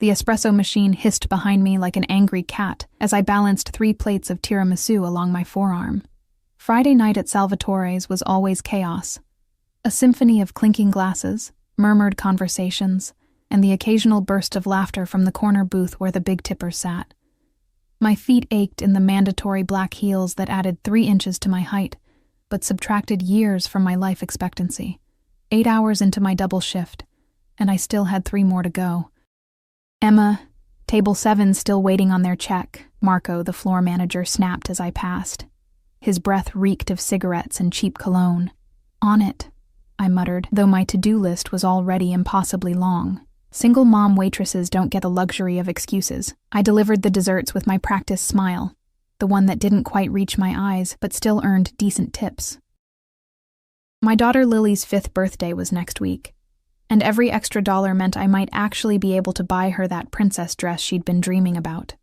The espresso machine hissed behind me like an angry cat as I balanced 3 plates of tiramisu along my forearm. Friday night at Salvatore's was always chaos. A symphony of clinking glasses, murmured conversations, and the occasional burst of laughter from the corner booth where the big tippers sat. My feet ached in the mandatory black heels that added 3 inches to my height, but subtracted years from my life expectancy. 8 hours into my double shift, and I still had 3 more to go. "Emma, table 7 still waiting on their check," Marco, the floor manager, snapped as I passed. His breath reeked of cigarettes and cheap cologne. "On it," I muttered, though my to-do list was already impossibly long. Single mom waitresses don't get the luxury of excuses. I delivered the desserts with my practiced smile, the one that didn't quite reach my eyes but still earned decent tips. My daughter Lily's 5th birthday was next week, and every extra dollar meant I might actually be able to buy her that princess dress she'd been dreaming about.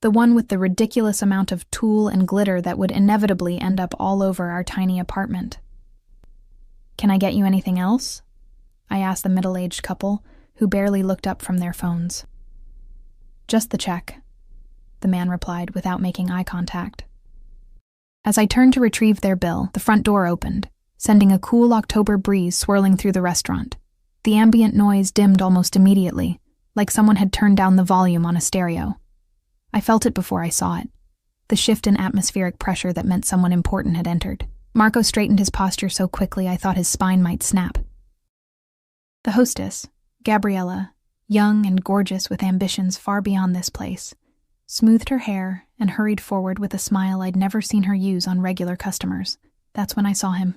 The one with the ridiculous amount of tulle and glitter that would inevitably end up all over our tiny apartment. "Can I get you anything else?" I asked the middle-aged couple, who barely looked up from their phones. "Just the check," the man replied without making eye contact. As I turned to retrieve their bill, the front door opened, sending a cool October breeze swirling through the restaurant. The ambient noise dimmed almost immediately, like someone had turned down the volume on a stereo. I felt it before I saw it, the shift in atmospheric pressure that meant someone important had entered. Marco straightened his posture so quickly I thought his spine might snap. The hostess, Gabriella, young and gorgeous with ambitions far beyond this place, smoothed her hair and hurried forward with a smile I'd never seen her use on regular customers. That's when I saw him.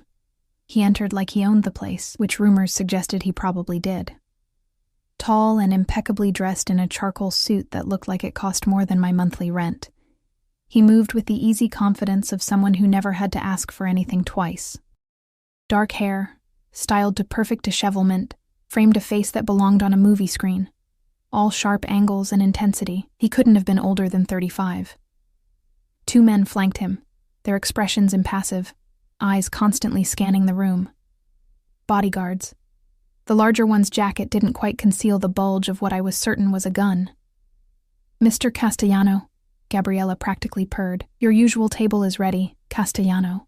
He entered like he owned the place, which rumors suggested he probably did. Tall and impeccably dressed in a charcoal suit that looked like it cost more than my monthly rent. He moved with the easy confidence of someone who never had to ask for anything twice. Dark hair, styled to perfect dishevelment, framed a face that belonged on a movie screen. All sharp angles and intensity. He couldn't have been older than 35. 2 men flanked him, their expressions impassive, eyes constantly scanning the room. Bodyguards. The larger one's jacket didn't quite conceal the bulge of what I was certain was a gun. "Mr. Castellano," Gabriella practically purred. "Your usual table is ready, Castellano."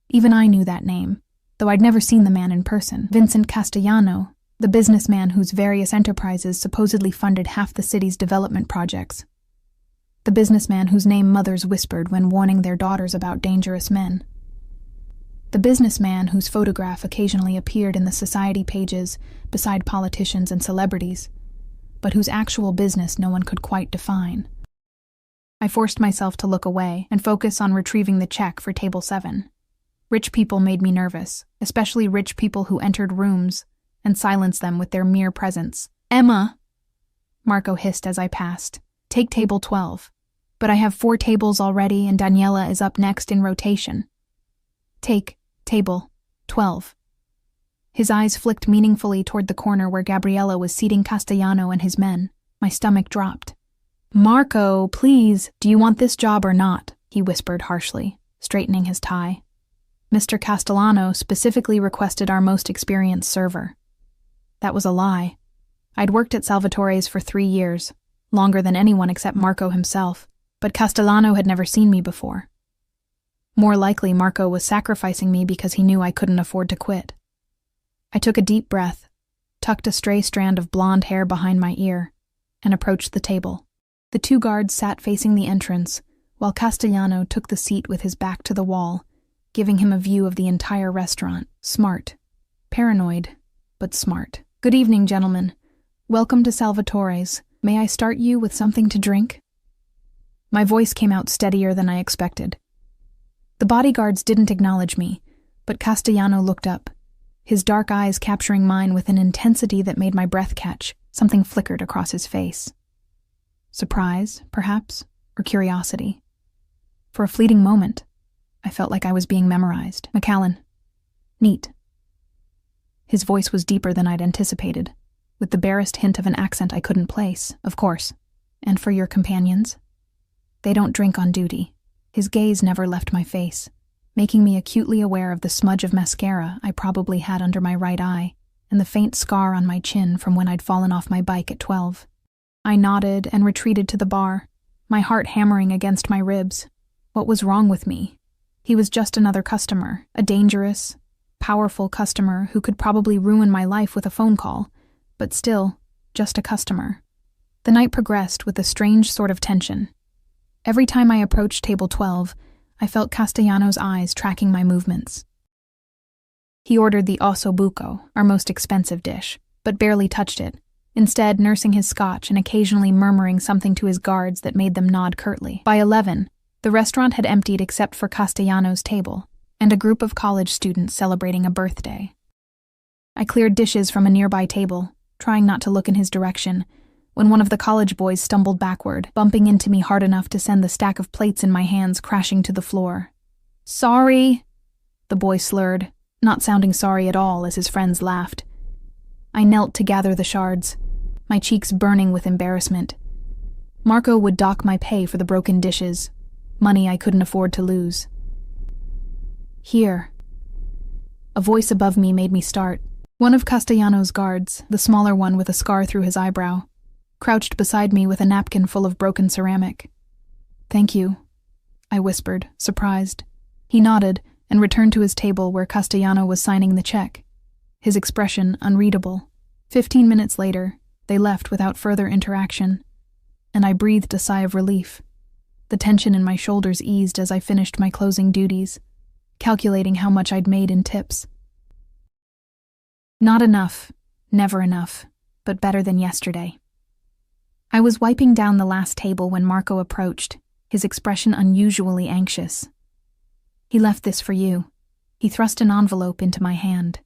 Even I knew that name, though I'd never seen the man in person. Vincent Castellano, the businessman whose various enterprises supposedly funded half the city's development projects. The businessman whose name mothers whispered when warning their daughters about dangerous men. The businessman whose photograph occasionally appeared in the society pages beside politicians and celebrities, but whose actual business no one could quite define. I forced myself to look away and focus on retrieving the check for table 7. Rich people made me nervous, especially rich people who entered rooms and silenced them with their mere presence. "Emma," Marco hissed as I passed, "take table 12. But I have 4 tables already and Daniela is up next in rotation. Take table 12. His eyes flicked meaningfully toward the corner where Gabriella was seating Castellano and his men. My stomach dropped. "Marco, please, do you want this job or not?" he whispered harshly, straightening his tie. "Mr. Castellano specifically requested our most experienced server." That was a lie. I'd worked at Salvatore's for 3 years, longer than anyone except Marco himself, but Castellano had never seen me before. More likely, Marco was sacrificing me because he knew I couldn't afford to quit. I took a deep breath, tucked a stray strand of blonde hair behind my ear, and approached the table. The 2 guards sat facing the entrance, while Castellano took the seat with his back to the wall, giving him a view of the entire restaurant. Smart. Paranoid, but smart. "Good evening, gentlemen. Welcome to Salvatore's. May I start you with something to drink?" My voice came out steadier than I expected. The bodyguards didn't acknowledge me, but Castellano looked up, his dark eyes capturing mine with an intensity that made my breath catch. Something flickered across his face. Surprise, perhaps, or curiosity. For a fleeting moment, I felt like I was being memorized. "McAllen. Neat." His voice was deeper than I'd anticipated, with the barest hint of an accent I couldn't place. "Of course. And for your companions? They don't drink on duty." His gaze never left my face, making me acutely aware of the smudge of mascara I probably had under my right eye and the faint scar on my chin from when I'd fallen off my bike at 12. I nodded and retreated to the bar, my heart hammering against my ribs. What was wrong with me? He was just another customer, a dangerous, powerful customer who could probably ruin my life with a phone call, but still, just a customer. The night progressed with a strange sort of tension. Every time I approached table 12, I felt Castellano's eyes tracking my movements. He ordered the osso buco, our most expensive dish, but barely touched it, instead nursing his scotch and occasionally murmuring something to his guards that made them nod curtly. By 11, the restaurant had emptied except for Castellano's table and a group of college students celebrating a birthday. I cleared dishes from a nearby table, trying not to look in his direction, when one of the college boys stumbled backward, bumping into me hard enough to send the stack of plates in my hands crashing to the floor. "Sorry," the boy slurred, not sounding sorry at all as his friends laughed. I knelt to gather the shards, my cheeks burning with embarrassment. Marco would dock my pay for the broken dishes, money I couldn't afford to lose. "Here." A voice above me made me start. One of Castellano's guards, the smaller one with a scar through his eyebrow, crouched beside me with a napkin full of broken ceramic. "Thank you," I whispered, surprised. He nodded and returned to his table where Castellano was signing the check, his expression unreadable. 15 minutes later, they left without further interaction, and I breathed a sigh of relief. The tension in my shoulders eased as I finished my closing duties, calculating how much I'd made in tips. Not enough, never enough, but better than yesterday. I was wiping down the last table when Marco approached, his expression unusually anxious. "He left this for you." He thrust an envelope into my hand.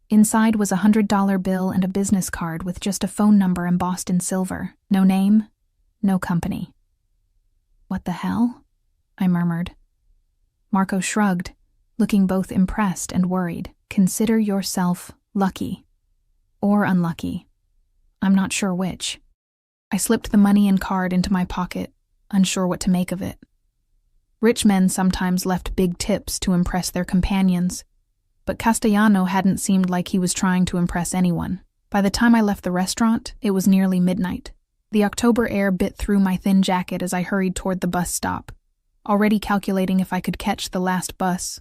Inside was a $100 bill and a business card with just a phone number embossed in silver. No name, no company. "What the hell?" I murmured. Marco shrugged, looking both impressed and worried. "Consider yourself lucky. Or unlucky. I'm not sure which." I slipped the money and card into my pocket, unsure what to make of it. Rich men sometimes left big tips to impress their companions, but Castellano hadn't seemed like he was trying to impress anyone. By the time I left the restaurant, it was nearly midnight. The October air bit through my thin jacket as I hurried toward the bus stop, already calculating if I could catch the last bus,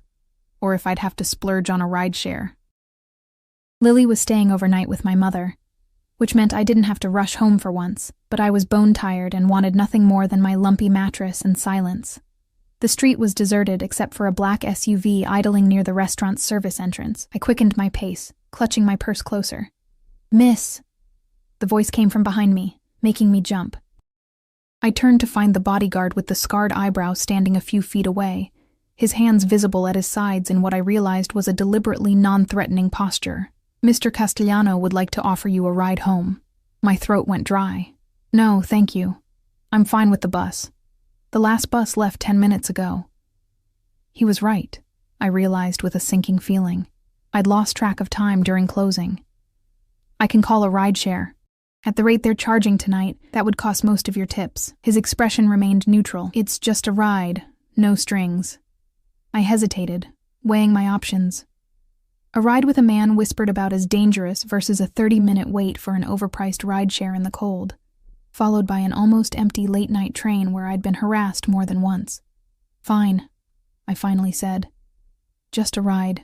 or if I'd have to splurge on a rideshare. Lily was staying overnight with my mother, which meant I didn't have to rush home for once, but I was bone-tired and wanted nothing more than my lumpy mattress and silence. The street was deserted except for a black SUV idling near the restaurant's service entrance. I quickened my pace, clutching my purse closer. "Miss!" The voice came from behind me, making me jump. I turned to find the bodyguard with the scarred eyebrow standing a few feet away, his hands visible at his sides in what I realized was a deliberately non-threatening posture. "Mr. Castellano would like to offer you a ride home." My throat went dry. "No, thank you. I'm fine with the bus. The last bus left 10 minutes ago." He was right, I realized with a sinking feeling. I'd lost track of time during closing. "I can call a rideshare. At the rate they're charging tonight, that would cost most of your tips." His expression remained neutral. "It's just a ride, no strings." I hesitated, weighing my options. A ride with a man whispered about as dangerous versus a 30-minute wait for an overpriced rideshare in the cold, followed by an almost empty late-night train where I'd been harassed more than once. "Fine," I finally said. "Just a ride."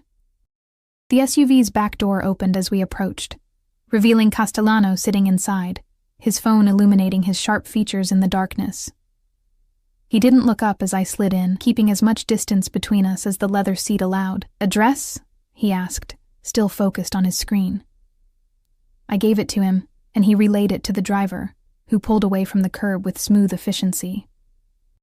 The SUV's back door opened as we approached, revealing Castellano sitting inside, his phone illuminating his sharp features in the darkness. He didn't look up as I slid in, keeping as much distance between us as the leather seat allowed. "Address?" he asked, still focused on his screen. I gave it to him, and he relayed it to the driver, who pulled away from the curb with smooth efficiency.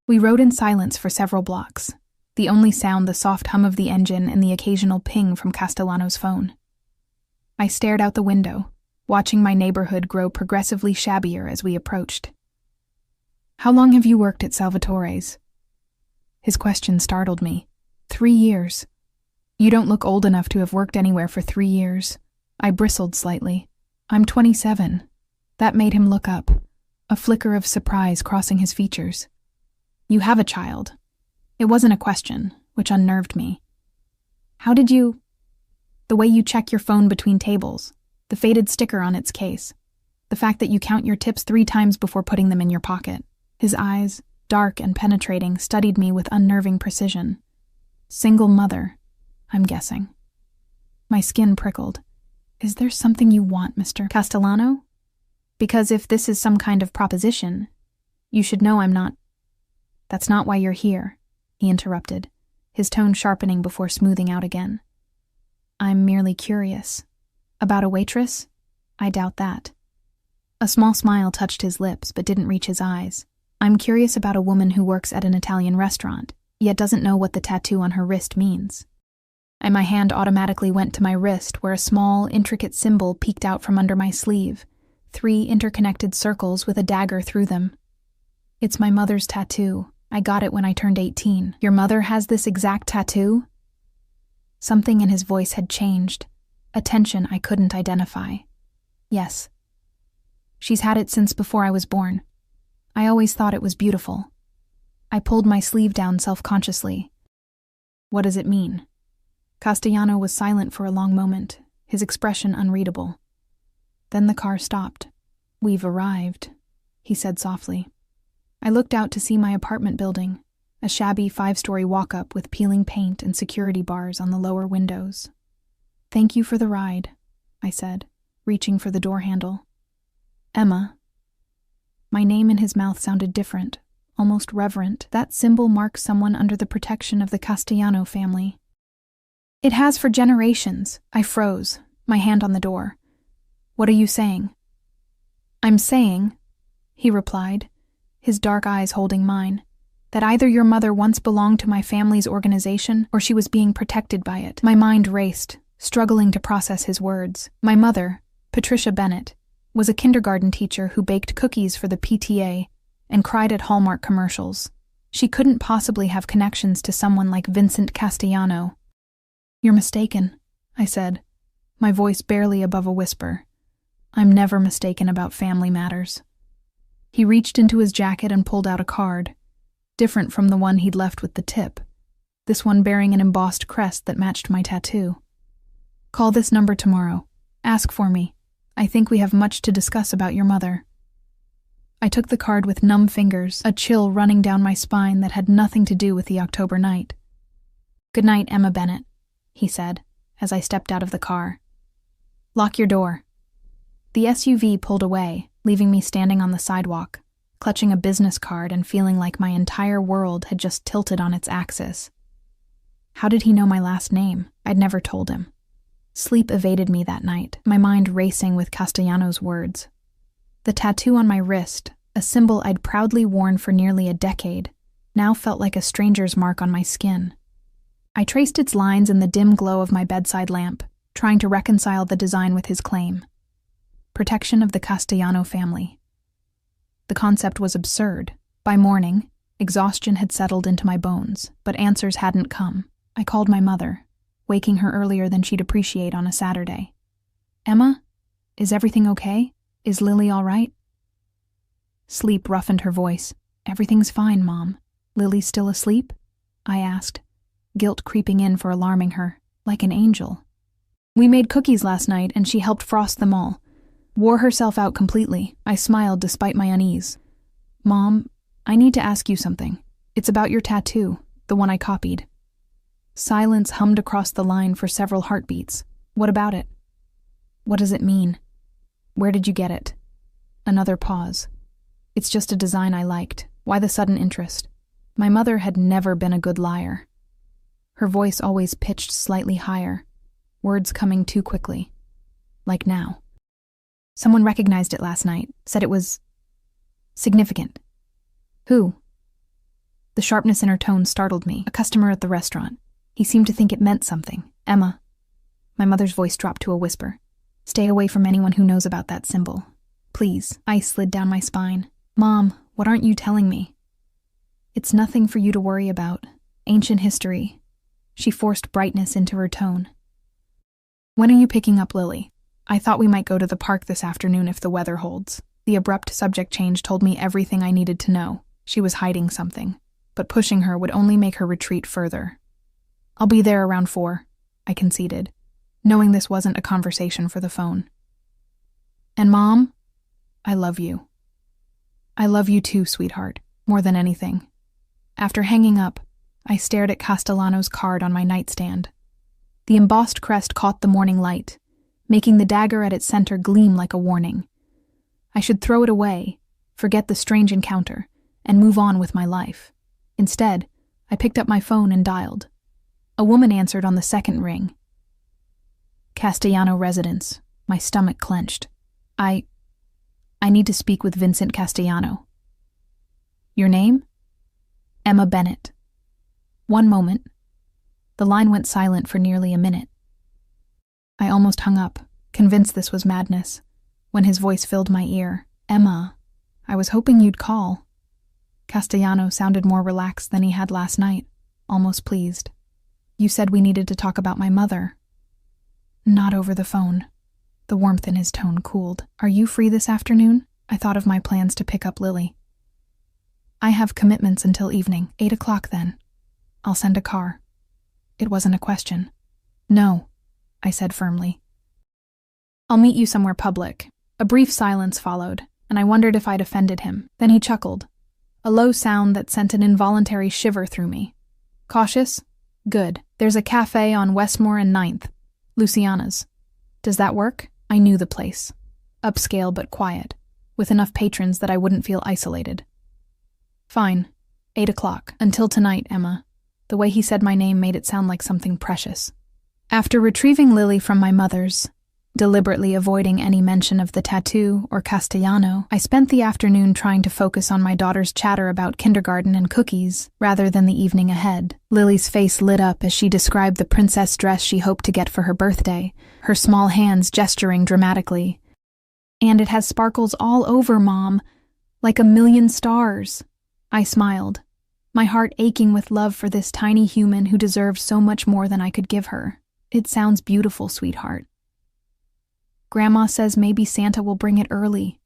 We rode in silence for several blocks, the only sound the soft hum of the engine and the occasional ping from Castellano's phone. I stared out the window, watching my neighborhood grow progressively shabbier as we approached. "How long have you worked at Salvatore's?" His question startled me. 3 years. "You don't look old enough to have worked anywhere for 3 years." I bristled slightly. "I'm 27. That made him look up, a flicker of surprise crossing his features. "You have a child." It wasn't a question, which unnerved me. "How did you—" "The way you check your phone between tables, the faded sticker on its case. The fact that you count your tips 3 times before putting them in your pocket. His eyes, dark and penetrating, studied me with unnerving precision. Single mother, I'm guessing. My skin prickled. Is there something you want, Mr. Castellano? Because if this is some kind of proposition, you should know I'm not. That's not why you're here, he interrupted, his tone sharpening before smoothing out again. I'm merely curious. About a waitress? I doubt that. A small smile touched his lips but didn't reach his eyes. I'm curious about a woman who works at an Italian restaurant, yet doesn't know what the tattoo on her wrist means. And my hand automatically went to my wrist where a small, intricate symbol peeked out from under my sleeve, 3 interconnected circles with a dagger through them. It's my mother's tattoo. I got it when I turned 18. Your mother has this exact tattoo? Something in his voice had changed, a tension I couldn't identify. Yes. She's had it since before I was born. I always thought it was beautiful. I pulled my sleeve down self-consciously. What does it mean? Castellano was silent for a long moment, his expression unreadable. Then the car stopped. We've arrived, he said softly. I looked out to see my apartment building, a shabby 5-story walk-up with peeling paint and security bars on the lower windows. Thank you for the ride, I said, reaching for the door handle. Emma. My name in his mouth sounded different, almost reverent. That symbol marks someone under the protection of the Castellano family. It has for generations. I froze, my hand on the door. What are you saying? I'm saying, he replied, his dark eyes holding mine, that either your mother once belonged to my family's organization or she was being protected by it. My mind raced, struggling to process his words. My mother, Patricia Bennett, was a kindergarten teacher who baked cookies for the PTA and cried at Hallmark commercials. She couldn't possibly have connections to someone like Vincent Castellano. You're mistaken, I said, my voice barely above a whisper. I'm never mistaken about family matters. He reached into his jacket and pulled out a card, different from the one he'd left with the tip, this one bearing an embossed crest that matched my tattoo. Call this number tomorrow. Ask for me. I think we have much to discuss about your mother. I took the card with numb fingers, a chill running down my spine that had nothing to do with the October night. Good night, Emma Bennett, he said, as I stepped out of the car. Lock your door. The SUV pulled away, leaving me standing on the sidewalk, clutching a business card and feeling like my entire world had just tilted on its axis. How did he know my last name? I'd never told him. Sleep evaded me that night, my mind racing with Castellano's words. The tattoo on my wrist, a symbol I'd proudly worn for nearly a decade, now felt like a stranger's mark on my skin. I traced its lines in the dim glow of my bedside lamp, trying to reconcile the design with his claim. Protection of the Castellano family. The concept was absurd. By morning, exhaustion had settled into my bones, but answers hadn't come. I called my mother, waking her earlier than she'd appreciate on a Saturday. Emma, is everything okay? Is Lily all right? Sleep roughened her voice. Everything's fine, Mom. Lily's still asleep? I asked, guilt creeping in for alarming her, like an angel. We made cookies last night and she helped frost them all. Wore herself out completely. I smiled despite my unease. Mom, I need to ask you something. It's about your tattoo, the one I copied. Silence hummed across the line for several heartbeats. What about it? What does it mean? Where did you get it? Another pause. It's just a design I liked. Why the sudden interest? My mother had never been a good liar. Her voice always pitched slightly higher, words coming too quickly. Like now. Someone recognized it last night, said it was significant. Who? The sharpness in her tone startled me. A customer at the restaurant. He seemed to think it meant something. Emma. My mother's voice dropped to a whisper. Stay away from anyone who knows about that symbol. Please. Ice slid down my spine. Mom, what aren't you telling me? It's nothing for you to worry about. Ancient history. She forced brightness into her tone. When are you picking up Lily? I thought we might go to the park this afternoon if the weather holds. The abrupt subject change told me everything I needed to know. She was hiding something, but pushing her would only make her retreat further. I'll be there around 4, I conceded, knowing this wasn't a conversation for the phone. And Mom? I love you. I love you too, sweetheart, more than anything. After hanging up, I stared at Castellano's card on my nightstand. The embossed crest caught the morning light, making the dagger at its center gleam like a warning. I should throw it away, forget the strange encounter, and move on with my life. Instead, I picked up my phone and dialed. A woman answered on the second ring. Castellano residence. My stomach clenched. I need to speak with Vincent Castellano. Your name? Emma Bennett. One moment. The line went silent for nearly a minute. I almost hung up, convinced this was madness, when his voice filled my ear. Emma, I was hoping you'd call. Castellano sounded more relaxed than he had last night, almost pleased. You said we needed to talk about my mother. Not over the phone. The warmth in his tone cooled. Are you free this afternoon? I thought of my plans to pick up Lily. I have commitments until evening, 8 o'clock then. I'll send a car. It wasn't a question. No, I said firmly. I'll meet you somewhere public. A brief silence followed, and I wondered if I'd offended him. Then he chuckled, a low sound that sent an involuntary shiver through me. Cautious? Good. There's a cafe on Westmore and 9th. Luciana's. Does that work? I knew the place. Upscale but quiet, with enough patrons that I wouldn't feel isolated. Fine. 8 o'clock. Until tonight, Emma. The way he said my name made it sound like something precious. After retrieving Lily from my mother's, deliberately avoiding any mention of the tattoo or Castellano, I spent the afternoon trying to focus on my daughter's chatter about kindergarten and cookies, rather than the evening ahead. Lily's face lit up as she described the princess dress she hoped to get for her birthday, her small hands gesturing dramatically. And it has sparkles all over, Mom, like a million stars. I smiled, my heart aching with love for this tiny human who deserved so much more than I could give her. It sounds beautiful, sweetheart. Grandma says maybe Santa will bring it early,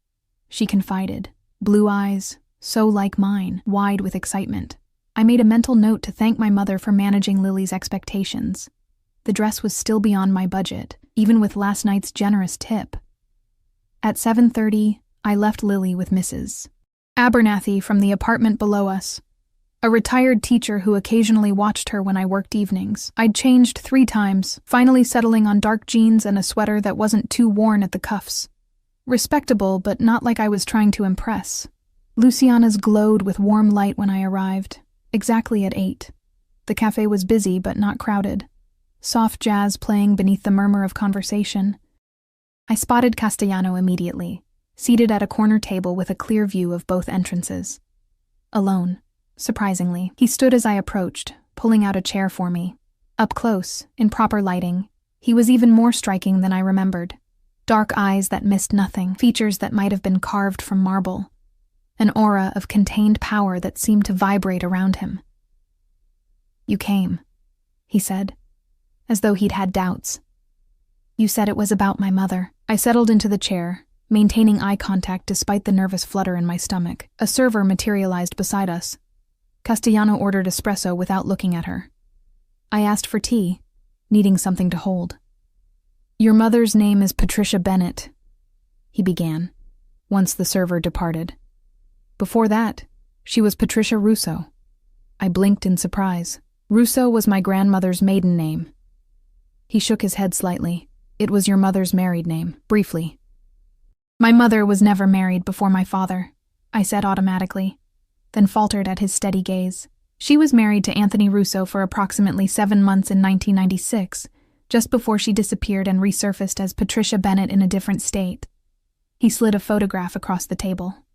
she confided, blue eyes, so like mine, wide with excitement. I made a mental note to thank my mother for managing Lily's expectations. The dress was still beyond my budget, even with last night's generous tip. At 7:30, I left Lily with Mrs. Abernathy from the apartment below us, a retired teacher who occasionally watched her when I worked evenings. I'd changed 3 times, finally settling on dark jeans and a sweater that wasn't too worn at the cuffs. Respectable, but not like I was trying to impress. Luciana's glowed with warm light when I arrived, exactly at 8. The cafe was busy but not crowded, soft jazz playing beneath the murmur of conversation. I spotted Castellano immediately, seated at a corner table with a clear view of both entrances. Alone. Surprisingly, he stood as I approached, pulling out a chair for me. Up close, in proper lighting, he was even more striking than I remembered. Dark eyes that missed nothing, features that might have been carved from marble, an aura of contained power that seemed to vibrate around him. You came, he said, as though he'd had doubts. You said it was about my mother. I settled into the chair, maintaining eye contact despite the nervous flutter in my stomach. A server materialized beside us. Castellano ordered espresso without looking at her. I asked for tea, needing something to hold. Your mother's name is Patricia Bennett, he began, once the server departed. Before that, she was Patricia Russo. I blinked in surprise. Russo was my grandmother's maiden name. He shook his head slightly. It was your mother's married name, briefly. My mother was never married before my father, I said automatically, then faltered at his steady gaze. She was married to Anthony Russo for approximately 7 months in 1996, just before she disappeared and resurfaced as Patricia Bennett in a different state. He slid a photograph across the table.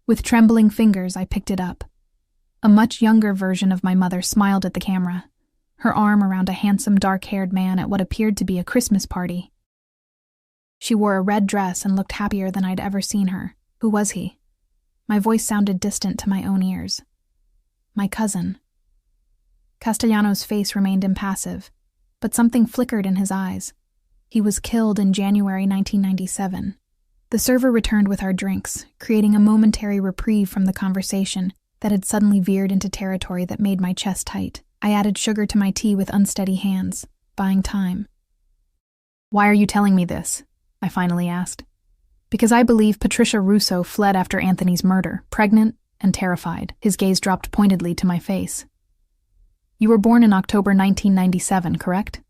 With trembling fingers, I picked it up. A much younger version of my mother smiled at the camera, her arm around a handsome dark-haired man at what appeared to be a Christmas party. She wore a red dress and looked happier than I'd ever seen her. Who was he? My voice sounded distant to my own ears. My cousin. Castellano's face remained impassive, but something flickered in his eyes. He was killed in January 1997. The server returned with our drinks, creating a momentary reprieve from the conversation that had suddenly veered into territory that made my chest tight. I added sugar to my tea with unsteady hands, buying time. Why are you telling me this? I finally asked. Because I believe Patricia Russo fled after Anthony's murder, pregnant and terrified. His gaze dropped pointedly to my face. You were born in October 1997, correct?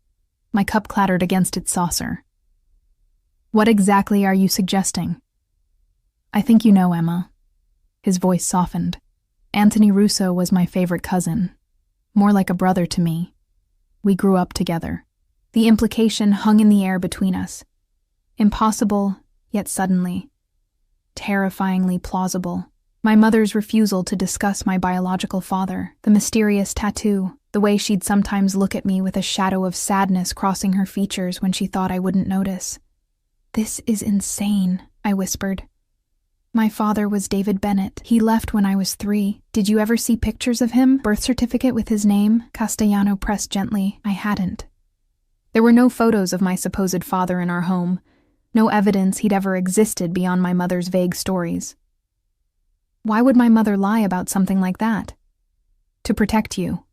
My cup clattered against its saucer. What exactly are you suggesting? I think you know, Emma. His voice softened. Anthony Russo was my favorite cousin, more like a brother to me. We grew up together. The implication hung in the air between us. Impossible, yet suddenly. Terrifyingly plausible. My mother's refusal to discuss my biological father, the mysterious tattoo, the way she'd sometimes look at me with a shadow of sadness crossing her features when she thought I wouldn't notice. This is insane, I whispered. My father was David Bennett. He left when I was 3. Did you ever see pictures of him? Birth certificate with his name? Castellano pressed gently. I hadn't. There were no photos of my supposed father in our home. No evidence he'd ever existed beyond my mother's vague stories. Why would my mother lie about something like that? To protect you.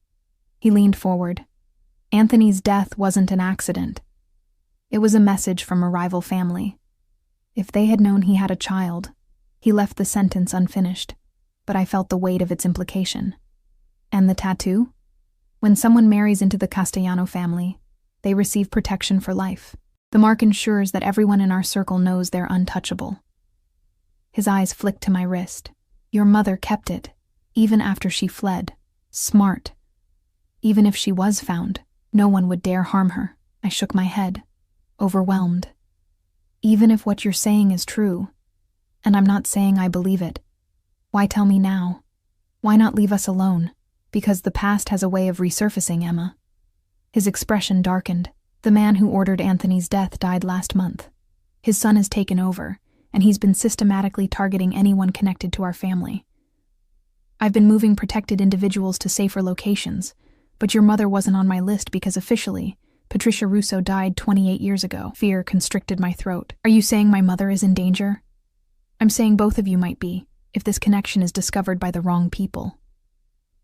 He leaned forward. Anthony's death wasn't an accident. It was a message from a rival family. If they had known he had a child, he left the sentence unfinished, but I felt the weight of its implication. And the tattoo? When someone marries into the Castellano family, they receive protection for life. The mark ensures that everyone in our circle knows they're untouchable. His eyes flicked to my wrist. Your mother kept it, even after she fled. Smart. Even if she was found, no one would dare harm her. I shook my head, overwhelmed. Even if what you're saying is true, and I'm not saying I believe it, why tell me now? Why not leave us alone? Because the past has a way of resurfacing, Emma. His expression darkened. The man who ordered Anthony's death died last month. His son has taken over, and he's been systematically targeting anyone connected to our family. I've been moving protected individuals to safer locations, but your mother wasn't on my list because officially, Patricia Russo died 28 years ago. Fear constricted my throat. Are you saying my mother is in danger? I'm saying both of you might be, if this connection is discovered by the wrong people.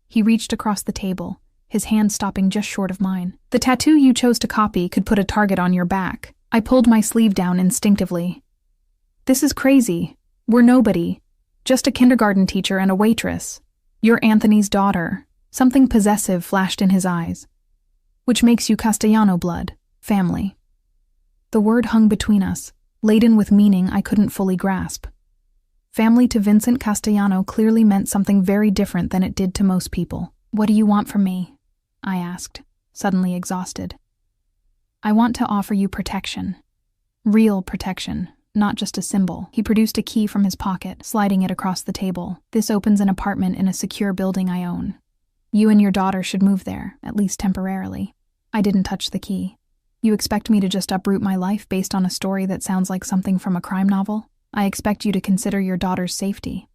He reached across the table, his hand stopping just short of mine. The tattoo you chose to copy could put a target on your back. I pulled my sleeve down instinctively. This is crazy. We're nobody. Just a kindergarten teacher and a waitress. You're Anthony's daughter. Something possessive flashed in his eyes. Which makes you Castellano blood, family. The word hung between us, laden with meaning I couldn't fully grasp. Family to Vincent Castellano clearly meant something very different than it did to most people. What do you want from me? I asked, suddenly exhausted. I want to offer you protection. Real protection, not just a symbol. He produced a key from his pocket, sliding it across the table. This opens an apartment in a secure building I own. You and your daughter should move there, at least temporarily. I didn't touch the key. You expect me to just uproot my life based on a story that sounds like something from a crime novel? I expect you to consider your daughter's safety.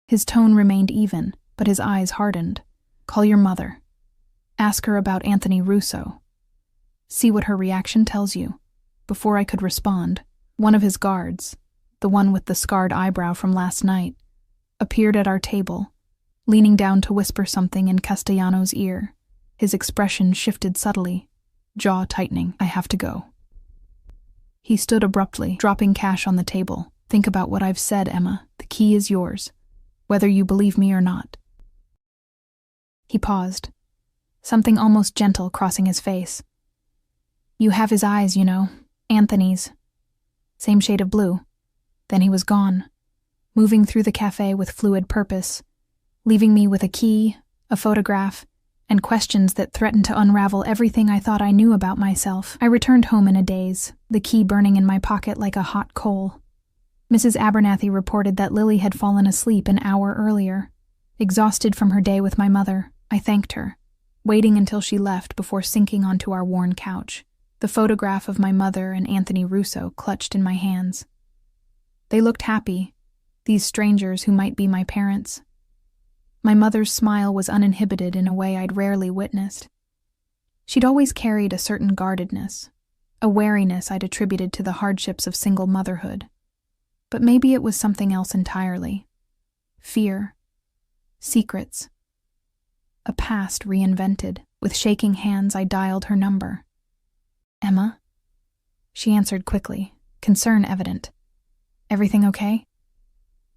His tone remained even, but his eyes hardened. Call your mother. Ask her about Anthony Russo. See what her reaction tells you. Before I could respond, one of his guards, the one with the scarred eyebrow from last night, appeared at our table, leaning down to whisper something in Castellano's ear. His expression shifted subtly, jaw tightening. I have to go. He stood abruptly, dropping cash on the table. Think about what I've said, Emma. The key is yours, whether you believe me or not. He paused, something almost gentle crossing his face. You have his eyes, you know. Anthony's. Same shade of blue. Then he was gone, moving through the cafe with fluid purpose, leaving me with a key, a photograph, and questions that threatened to unravel everything I thought I knew about myself. I returned home in a daze, the key burning in my pocket like a hot coal. Mrs. Abernathy reported that Lily had fallen asleep an hour earlier. Exhausted from her day with my mother, I thanked her, waiting until she left before sinking onto our worn couch, the photograph of my mother and Anthony Russo clutched in my hands. They looked happy, these strangers who might be my parents. My mother's smile was uninhibited in a way I'd rarely witnessed. She'd always carried a certain guardedness, a wariness I'd attributed to the hardships of single motherhood. But maybe it was something else entirely. Fear. Secrets. A past reinvented. With shaking hands, I dialed her number. Emma? She answered quickly, concern evident. Everything okay?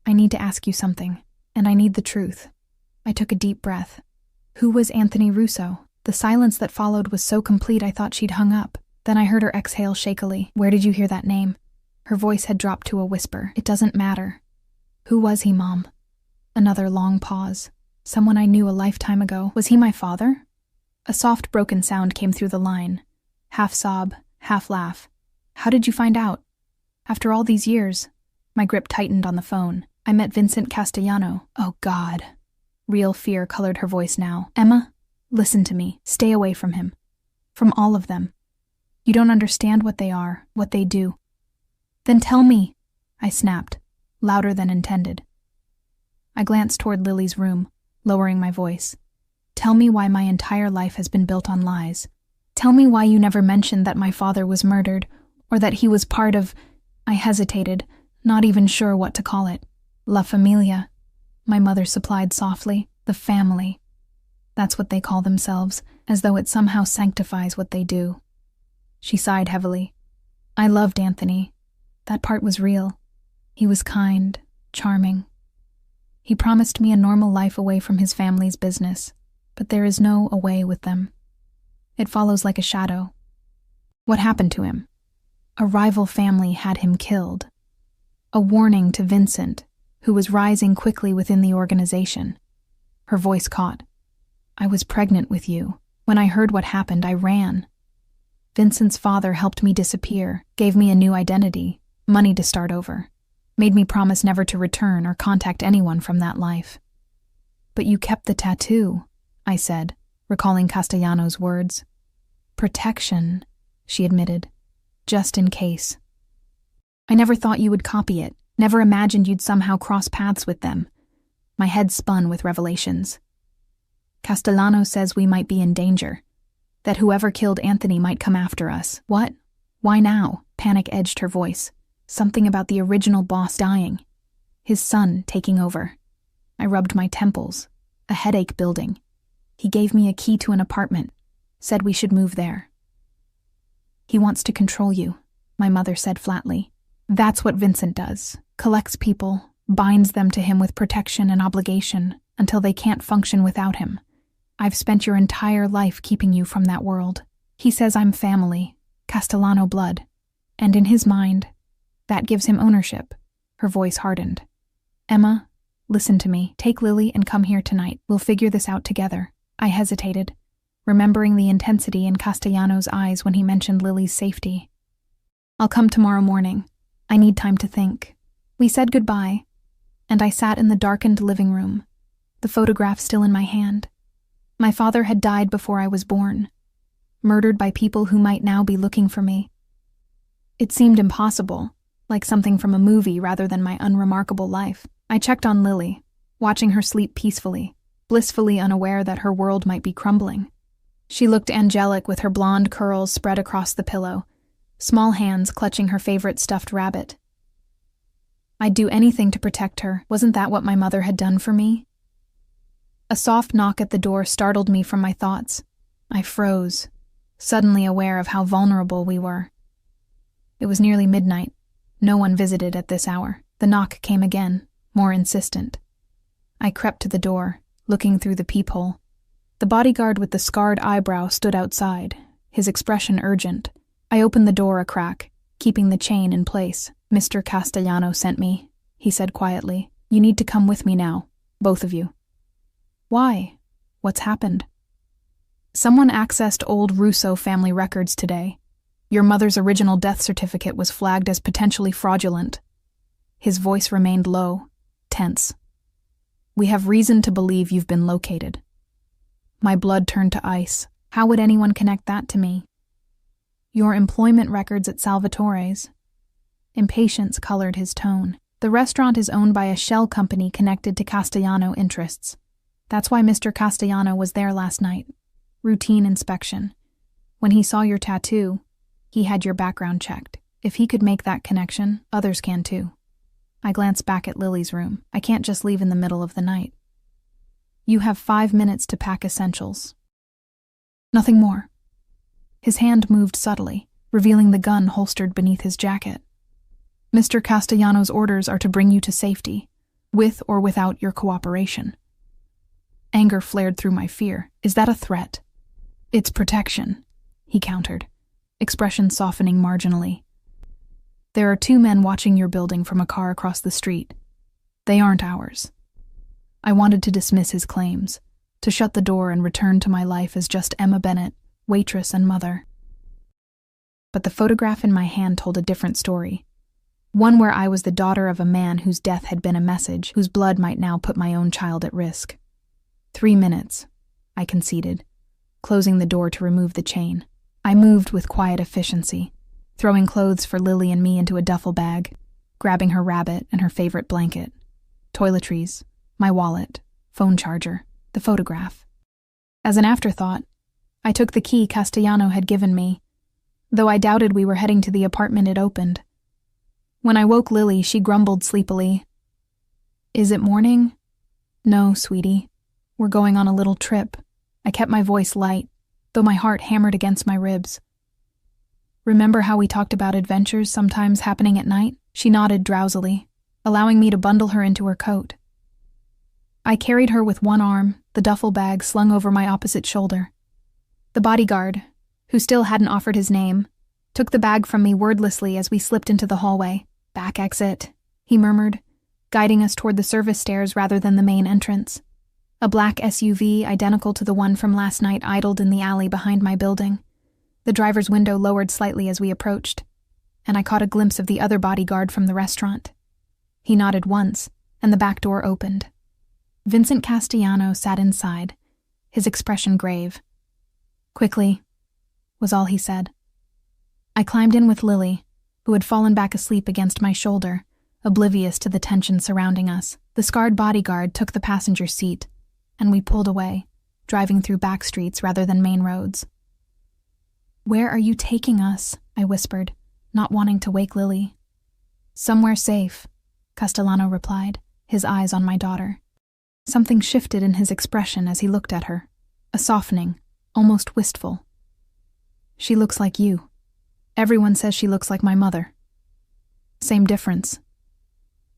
I need to ask you something, and I need the truth. I took a deep breath. Who was Anthony Russo? The silence that followed was so complete I thought she'd hung up. Then I heard her exhale shakily. Where did you hear that name? Her voice had dropped to a whisper. It doesn't matter. Who was he, Mom? Another long pause. Someone I knew a lifetime ago. Was he my father? A soft, broken sound came through the line. Half sob, half laugh. How did you find out? After all these years. My grip tightened on the phone. I met Vincent Castellano. Oh, God. Real fear colored her voice now. Emma, listen to me. Stay away from him. From all of them. You don't understand what they are, what they do. Then tell me, I snapped, louder than intended. I glanced toward Lily's room, lowering my voice. Tell me why my entire life has been built on lies. Tell me why you never mentioned that my father was murdered, or that he was part of... I hesitated, not even sure what to call it. La Familia, my mother supplied softly. The family. That's what they call themselves, as though it somehow sanctifies what they do. She sighed heavily. I loved Anthony. That part was real. He was kind, charming. He promised me a normal life away from his family's business, but there is no away with them. It follows like a shadow. What happened to him? A rival family had him killed. A warning to Vincent, who was rising quickly within the organization. Her voice caught. I was pregnant with you. When I heard what happened, I ran. Vincent's father helped me disappear, gave me a new identity, money to start over, made me promise never to return or contact anyone from that life. But you kept the tattoo, I said, recalling Castellano's words. Protection, she admitted, just in case. I never thought you would copy it, never imagined you'd somehow cross paths with them. My head spun with revelations. Castellano says we might be in danger, that whoever killed Anthony might come after us. What? Why now? Panic edged her voice. Something about the original boss dying. His son taking over. I rubbed my temples, a headache building. He gave me a key to an apartment, said we should move there. He wants to control you, my mother said flatly. That's what Vincent does. Collects people, binds them to him with protection and obligation until they can't function without him. I've spent your entire life keeping you from that world. He says I'm family, Castellano blood, and in his mind, that gives him ownership. Her voice hardened. Emma, listen to me. Take Lily and come here tonight. We'll figure this out together. I hesitated, remembering the intensity in Castellano's eyes when he mentioned Lily's safety. I'll come tomorrow morning. I need time to think. We said goodbye, and I sat in the darkened living room, the photograph still in my hand. My father had died before I was born, murdered by people who might now be looking for me. It seemed impossible, like something from a movie rather than my unremarkable life. I checked on Lily, watching her sleep peacefully, blissfully unaware that her world might be crumbling. She looked angelic with her blonde curls spread across the pillow, small hands clutching her favorite stuffed rabbit. I'd do anything to protect her. Wasn't that what my mother had done for me? A soft knock at the door startled me from my thoughts. I froze, suddenly aware of how vulnerable we were. It was nearly midnight. No one visited at this hour. The knock came again, more insistent. I crept to the door, looking through the peephole. The bodyguard with the scarred eyebrow stood outside, his expression urgent. I opened the door a crack, keeping the chain in place. Mr. Castellano sent me, he said quietly. You need to come with me now, both of you. Why? What's happened? Someone accessed old Russo family records today. Your mother's original death certificate was flagged as potentially fraudulent. His voice remained low, tense. We have reason to believe you've been located. My blood turned to ice. How would anyone connect that to me? Your employment records at Salvatore's. Impatience colored his tone. The restaurant is owned by a shell company connected to Castellano interests. That's why Mr. Castellano was there last night. Routine inspection. When he saw your tattoo, he had your background checked. If he could make that connection, others can too. I glanced back at Lily's room. I can't just leave in the middle of the night. You have 5 minutes to pack essentials. Nothing more. His hand moved subtly, revealing the gun holstered beneath his jacket. Mr. Castellano's orders are to bring you to safety, with or without your cooperation. Anger flared through my fear. Is that a threat? It's protection, he countered, expression softening marginally. There are 2 men watching your building from a car across the street. They aren't ours. I wanted to dismiss his claims, to shut the door and return to my life as just Emma Bennett, waitress and mother. But the photograph in my hand told a different story. One where I was the daughter of a man whose death had been a message, whose blood might now put my own child at risk. 3 minutes, I conceded, closing the door to remove the chain. I moved with quiet efficiency, throwing clothes for Lily and me into a duffel bag, grabbing her rabbit and her favorite blanket, toiletries, my wallet, phone charger, the photograph. As an afterthought, I took the key Castellano had given me, though I doubted we were heading to the apartment it opened. When I woke Lily, she grumbled sleepily. Is it morning? No, sweetie. We're going on a little trip. I kept my voice light, though my heart hammered against my ribs. Remember how we talked about adventures sometimes happening at night? She nodded drowsily, allowing me to bundle her into her coat. I carried her with one arm, the duffel bag slung over my opposite shoulder. The bodyguard, who still hadn't offered his name, took the bag from me wordlessly as we slipped into the hallway. Back exit, he murmured, guiding us toward the service stairs rather than the main entrance. A black SUV, identical to the one from last night, idled in the alley behind my building. The driver's window lowered slightly as we approached, and I caught a glimpse of the other bodyguard from the restaurant. He nodded once, and the back door opened. Vincent Castellano sat inside, his expression grave. Quickly, was all he said. I climbed in with Lily, who had fallen back asleep against my shoulder, oblivious to the tension surrounding us. The scarred bodyguard took the passenger seat, and we pulled away, driving through back streets rather than main roads. Where are you taking us? I whispered, not wanting to wake Lily. Somewhere safe, Castellano replied, his eyes on my daughter. Something shifted in his expression as he looked at her, a softening, almost wistful. She looks like you. Everyone says she looks like my mother. Same difference.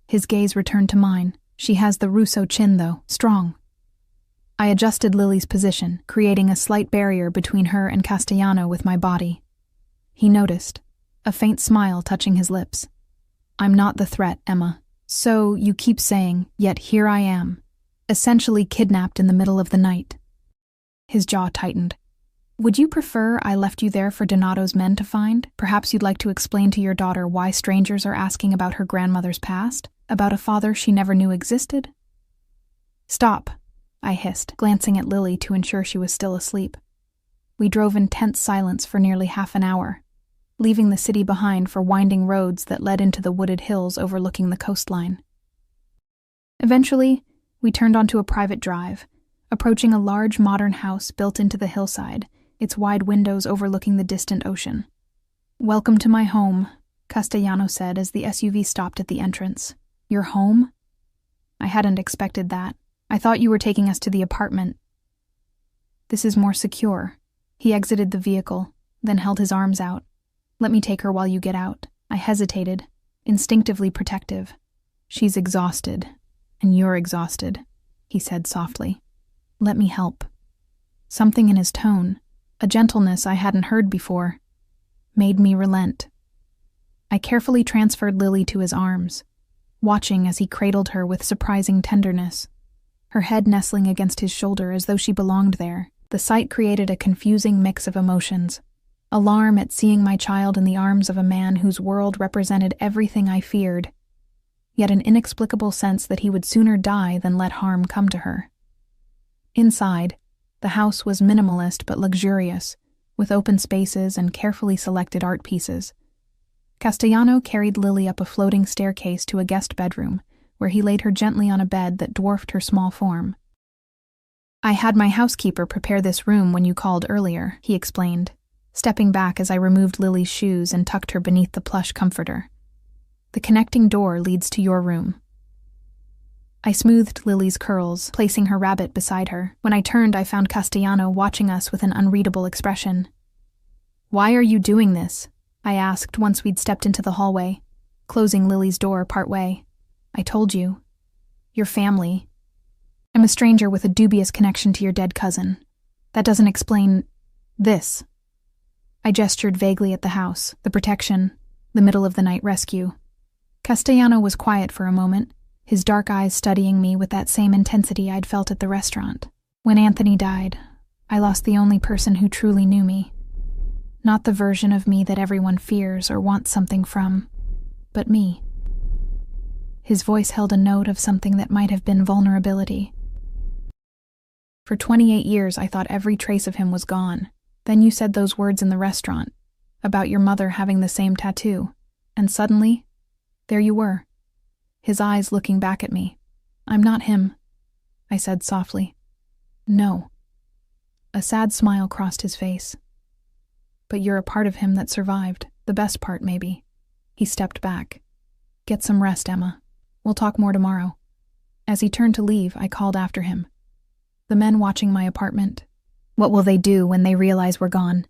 His gaze returned to mine. She has the Russo chin, though, strong. I adjusted Lily's position, creating a slight barrier between her and Castellano with my body. He noticed, a faint smile touching his lips. I'm not the threat, Emma. So you keep saying, yet here I am, essentially kidnapped in the middle of the night. His jaw tightened. Would you prefer I left you there for Donato's men to find? Perhaps you'd like to explain to your daughter why strangers are asking about her grandmother's past, about a father she never knew existed? Stop, I hissed, glancing at Lily to ensure she was still asleep. We drove in tense silence for nearly half an hour, leaving the city behind for winding roads that led into the wooded hills overlooking the coastline. Eventually, we turned onto a private drive, approaching a large modern house built into the hillside, its wide windows overlooking the distant ocean. Welcome to my home, Castellano said as the SUV stopped at the entrance. Your home? I hadn't expected that. I thought you were taking us to the apartment. This is more secure. He exited the vehicle, then held his arms out. Let me take her while you get out. I hesitated, instinctively protective. She's exhausted, and you're exhausted, he said softly. Let me help. Something in his tone, a gentleness I hadn't heard before, made me relent. I carefully transferred Lily to his arms, watching as he cradled her with surprising tenderness, her head nestling against his shoulder as though she belonged there. The sight created a confusing mix of emotions. Alarm at seeing my child in the arms of a man whose world represented everything I feared, yet an inexplicable sense that he would sooner die than let harm come to her. Inside, the house was minimalist but luxurious, with open spaces and carefully selected art pieces. Castellano carried Lily up a floating staircase to a guest bedroom, where he laid her gently on a bed that dwarfed her small form. I had my housekeeper prepare this room when you called earlier, he explained, stepping back as I removed Lily's shoes and tucked her beneath the plush comforter. The connecting door leads to your room. I smoothed Lily's curls, placing her rabbit beside her. When I turned, I found Castellano watching us with an unreadable expression. Why are you doing this? I asked once we'd stepped into the hallway. closing Lily's door partway. I told you. Your family. I'm a stranger with a dubious connection to your dead cousin. That doesn't explain this. I gestured vaguely at the house, the protection, the middle-of-the-night rescue. Castellano was quiet for a moment, his dark eyes studying me with that same intensity I'd felt at the restaurant. When Anthony died, I lost the only person who truly knew me. Not the version of me that everyone fears or wants something from, but me. His voice held a note of something that might have been vulnerability. For 28 years, I thought every trace of him was gone. Then you said those words in the restaurant, about your mother having the same tattoo, and suddenly, there you were, his eyes looking back at me. I'm not him, I said softly. No. A sad smile crossed his face. But you're a part of him that survived, the best part maybe. He stepped back. Get some rest, Emma. We'll talk more tomorrow. As he turned to leave, I called after him. The men watching my apartment. What will they do when they realize we're gone?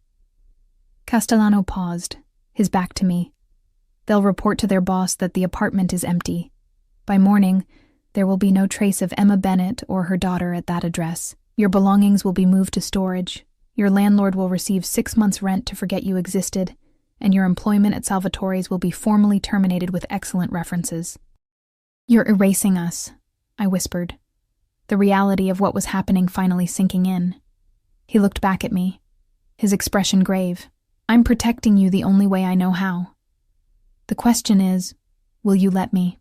Castellano paused, his back to me. They'll report to their boss that the apartment is empty. By morning, there will be no trace of Emma Bennett or her daughter at that address. Your belongings will be moved to storage. Your landlord will receive 6 months' rent to forget you existed, and your employment at Salvatore's will be formally terminated with excellent references. You're erasing us, I whispered, the reality of what was happening finally sinking in. He looked back at me, his expression grave. I'm protecting you the only way I know how. The question is, will you let me?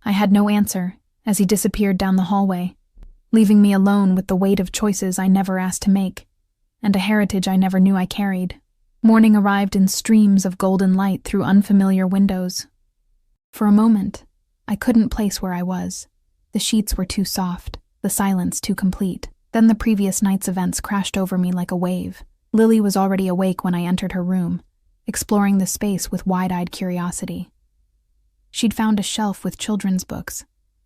I had no answer as he disappeared down the hallway, leaving me alone with the weight of choices I never asked to make, and a heritage I never knew I carried. Morning arrived in streams of golden light through unfamiliar windows. For a moment, I couldn't place where I was. The sheets were too soft, the silence too complete. Then the previous night's events crashed over me like a wave. Lily was already awake when I entered her room, exploring the space with wide-eyed curiosity. She'd found a shelf with children's books,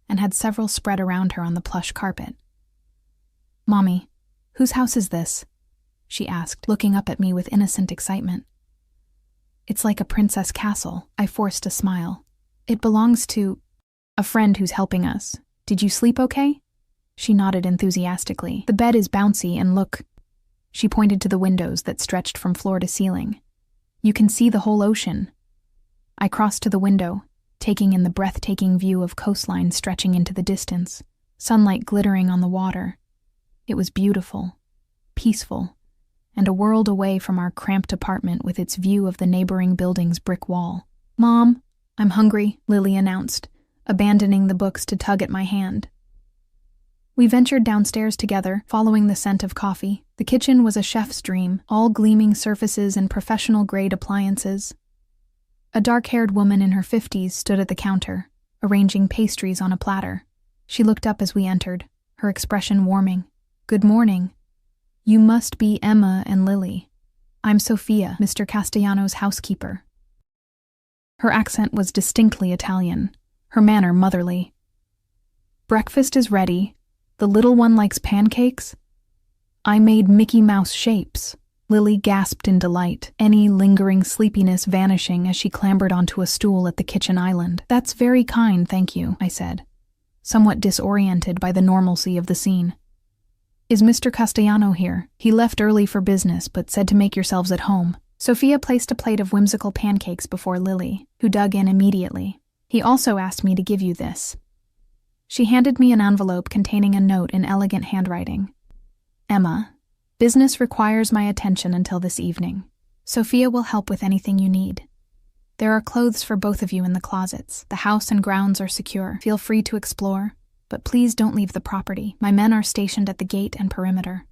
and had several spread around her on the plush carpet. "Mommy, whose house is this?" she asked, looking up at me with innocent excitement. "It's like a princess castle," I forced a smile. "It belongs to a friend who's helping us. Did you sleep okay?" She nodded enthusiastically. "The bed is bouncy and look." She pointed to the windows that stretched from floor to ceiling. "You can see the whole ocean." I crossed to the window, taking in the breathtaking view of coastline stretching into the distance, sunlight glittering on the water. It was beautiful, peaceful, and a world away from our cramped apartment with its view of the neighboring building's brick wall. "Mom, I'm hungry," Lily announced, abandoning the books to tug at my hand. We ventured downstairs together, following the scent of coffee. The kitchen was a chef's dream, all gleaming surfaces and professional-grade appliances. A dark-haired woman in her 50s stood at the counter, arranging pastries on a platter. She looked up as we entered, her expression warming. "Good morning. You must be Emma and Lily. I'm Sophia, Mr. Castellano's housekeeper." Her accent was distinctly Italian, her manner motherly. "Breakfast is ready. The little one likes pancakes?" "I made Mickey Mouse shapes." Lily gasped in delight, any lingering sleepiness vanishing as she clambered onto a stool at the kitchen island. "That's very kind, thank you," I said, somewhat disoriented by the normalcy of the scene. "Is Mr. Castellano here? He left early for business, but said to make yourselves at home." Sophia placed a plate of whimsical pancakes before Lily, who dug in immediately. "He also asked me to give you this." She handed me an envelope containing a note in elegant handwriting. "Emma, business requires my attention until this evening. Sophia will help with anything you need. There are clothes for both of you in the closets. The house and grounds are secure. Feel free to explore, but please don't leave the property. My men are stationed at the gate and perimeter.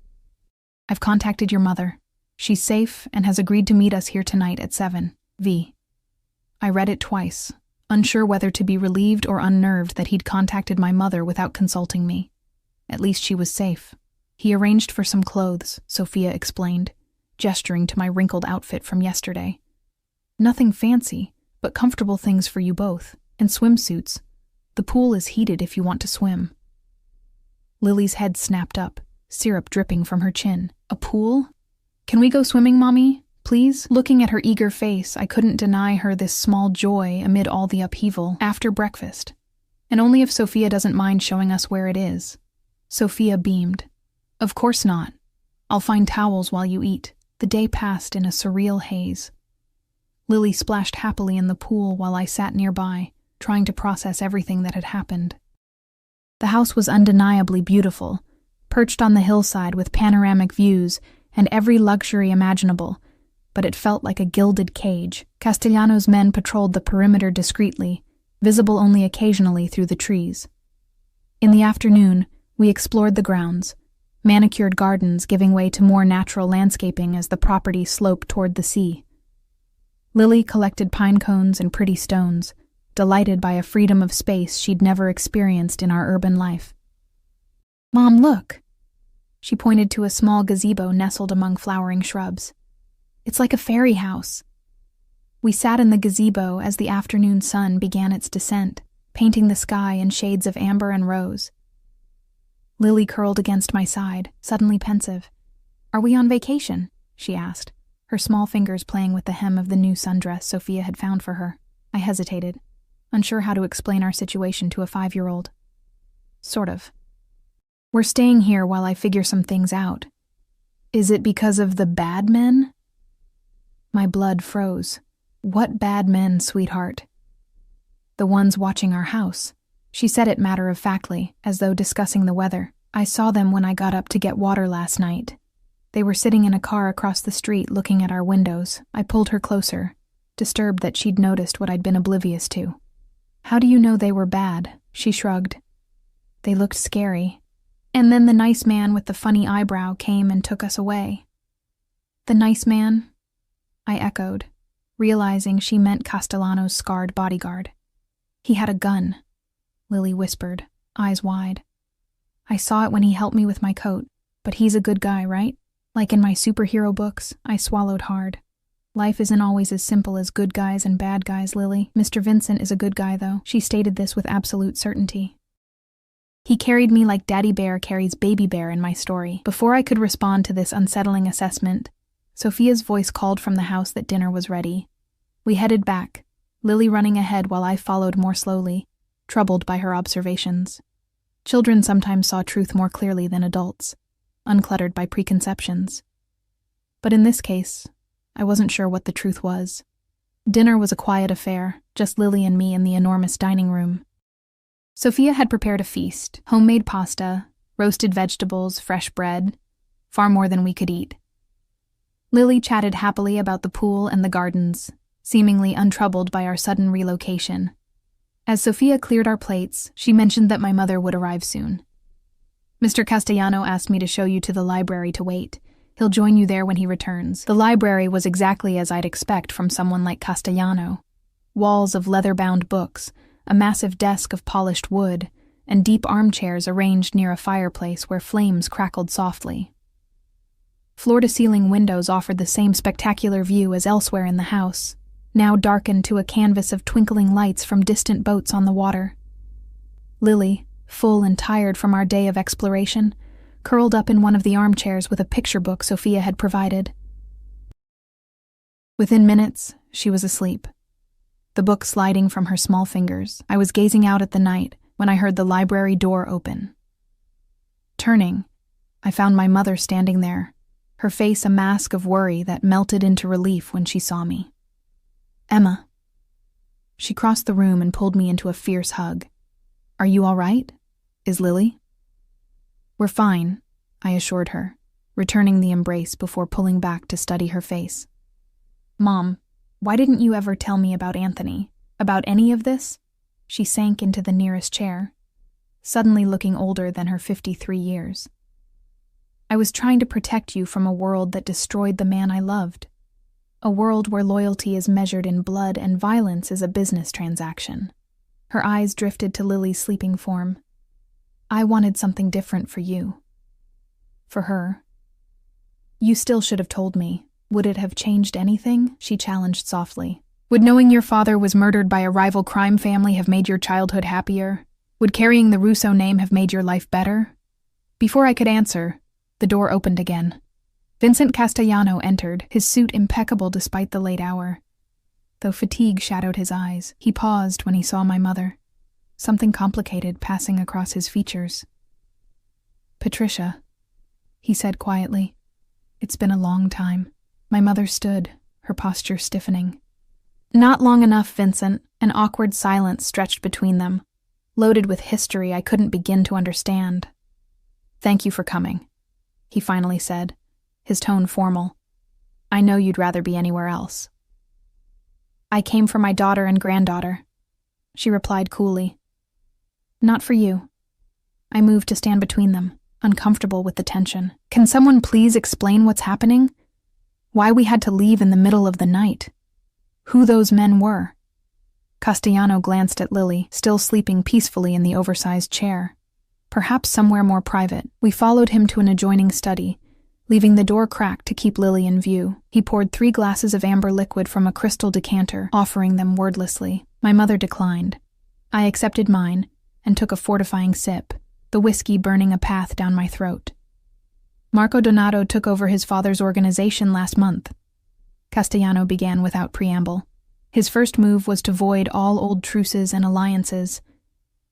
I've contacted your mother. She's safe and has agreed to meet us here tonight at 7. V." I read it twice, unsure whether to be relieved or unnerved that he'd contacted my mother without consulting me. At least she was safe. "He arranged for some clothes," Sophia explained, gesturing to my wrinkled outfit from yesterday. "Nothing fancy, but comfortable things for you both, and swimsuits. The pool is heated if you want to swim." Lily's head snapped up, syrup dripping from her chin. "A pool? Can we go swimming, Mommy? please?" Looking at her eager face, I couldn't deny her this small joy amid all the upheaval. "After breakfast. And only if Sophia doesn't mind showing us where it is." Sophia beamed. "Of course not. I'll find towels while you eat." The day passed in a surreal haze. Lily splashed happily in the pool while I sat nearby, trying to process everything that had happened. The house was undeniably beautiful, perched on the hillside with panoramic views and every luxury imaginable, but it felt like a gilded cage. Castellano's men patrolled the perimeter discreetly, visible only occasionally through the trees. In the afternoon, we explored the grounds, manicured gardens giving way to more natural landscaping as the property sloped toward the sea. Lily collected pine cones and pretty stones, delighted by a freedom of space she'd never experienced in our urban life. "Mom, look!" She pointed to a small gazebo nestled among flowering shrubs. "It's like a fairy house." We sat in the gazebo as the afternoon sun began its descent, painting the sky in shades of amber and rose. Lily curled against my side, suddenly pensive. "Are we on vacation?" she asked, her small fingers playing with the hem of the new sundress Sophia had found for her. I hesitated, unsure how to explain our situation to a 5-year-old. "Sort of. We're staying here while I figure some things out." "Is it because of the bad men?" My blood froze. "What bad men, sweetheart?" "The ones watching our house." She said it matter-of-factly, as though discussing the weather. "I saw them when I got up to get water last night. They were sitting in a car across the street looking at our windows." I pulled her closer, disturbed that she'd noticed what I'd been oblivious to. "How do you know they were bad?" She shrugged. "They looked scary. And then the nice man with the funny eyebrow came and took us away." "The nice man?" I echoed, realizing she meant Castellano's scarred bodyguard. "He had a gun," Lily whispered, eyes wide. "I saw it when he helped me with my coat, but he's a good guy, right? Like in my superhero books." I swallowed hard. "Life isn't always as simple as good guys and bad guys, Lily. Mr. Vincent is a good guy, though." She stated this with absolute certainty. "He carried me like Daddy Bear carries Baby Bear in my story." Before I could respond to this unsettling assessment, Sophia's voice called from the house that dinner was ready. We headed back, Lily running ahead while I followed more slowly, troubled by her observations. Children sometimes saw truth more clearly than adults, uncluttered by preconceptions. But in this case, I wasn't sure what the truth was. Dinner was a quiet affair, just Lily and me in the enormous dining room. Sophia had prepared a feast: homemade pasta, roasted vegetables, fresh bread, far more than we could eat. Lily chatted happily about the pool and the gardens, seemingly untroubled by our sudden relocation. As Sophia cleared our plates, she mentioned that my mother would arrive soon. "Mr. Castellano asked me to show you to the library to wait. He'll join you there when he returns." The library was exactly as I'd expect from someone like Castellano. Walls of leather-bound books, a massive desk of polished wood, and deep armchairs arranged near a fireplace where flames crackled softly. Floor-to-ceiling windows offered the same spectacular view as elsewhere in the house, now darkened to a canvas of twinkling lights from distant boats on the water. Lily, full and tired from our day of exploration, curled up in one of the armchairs with a picture book Sophia had provided. Within minutes, she was asleep, the book sliding from her small fingers. I was gazing out at the night when I heard the library door open. Turning, I found my mother standing there, her face a mask of worry that melted into relief when she saw me. "Emma." She crossed the room and pulled me into a fierce hug. "Are you all right? Is Lily?" "We're fine," I assured her, returning the embrace before pulling back to study her face. "Mom, why didn't you ever tell me about Anthony? About any of this?" She sank into the nearest chair, suddenly looking older than her 53 years. "I was trying to protect you from a world that destroyed the man I loved. A world where loyalty is measured in blood and violence is a business transaction." Her eyes drifted to Lily's sleeping form. "I wanted something different for you." For her. "You still should have told me. Would it have changed anything?" she challenged softly. "Would knowing your father was murdered by a rival crime family have made your childhood happier? Would carrying the Russo name have made your life better?" Before I could answer, the door opened again. Vincent Castellano entered, his suit impeccable despite the late hour. Though fatigue shadowed his eyes, he paused when he saw my mother, something complicated passing across his features. "Patricia," he said quietly. "It's been a long time." My mother stood, her posture stiffening. "Not long enough, Vincent." An awkward silence stretched between them, loaded with history I couldn't begin to understand. "Thank you for coming," he finally said, his tone formal. "I know you'd rather be anywhere else." "I came for my daughter and granddaughter," she replied coolly. "Not for you." I moved to stand between them, uncomfortable with the tension. "Can someone please explain what's happening? Why we had to leave in the middle of the night? Who those men were?" Castellano glanced at Lily, still sleeping peacefully in the oversized chair. Perhaps somewhere more private. We followed him to an adjoining study, leaving the door cracked to keep Lily in view. He poured 3 glasses of amber liquid from a crystal decanter, offering them wordlessly. My mother declined. I accepted mine and took a fortifying sip, the whiskey burning a path down my throat. "Marco Donato took over his father's organization last month," Castellano began without preamble. "His first move was to void all old truces and alliances.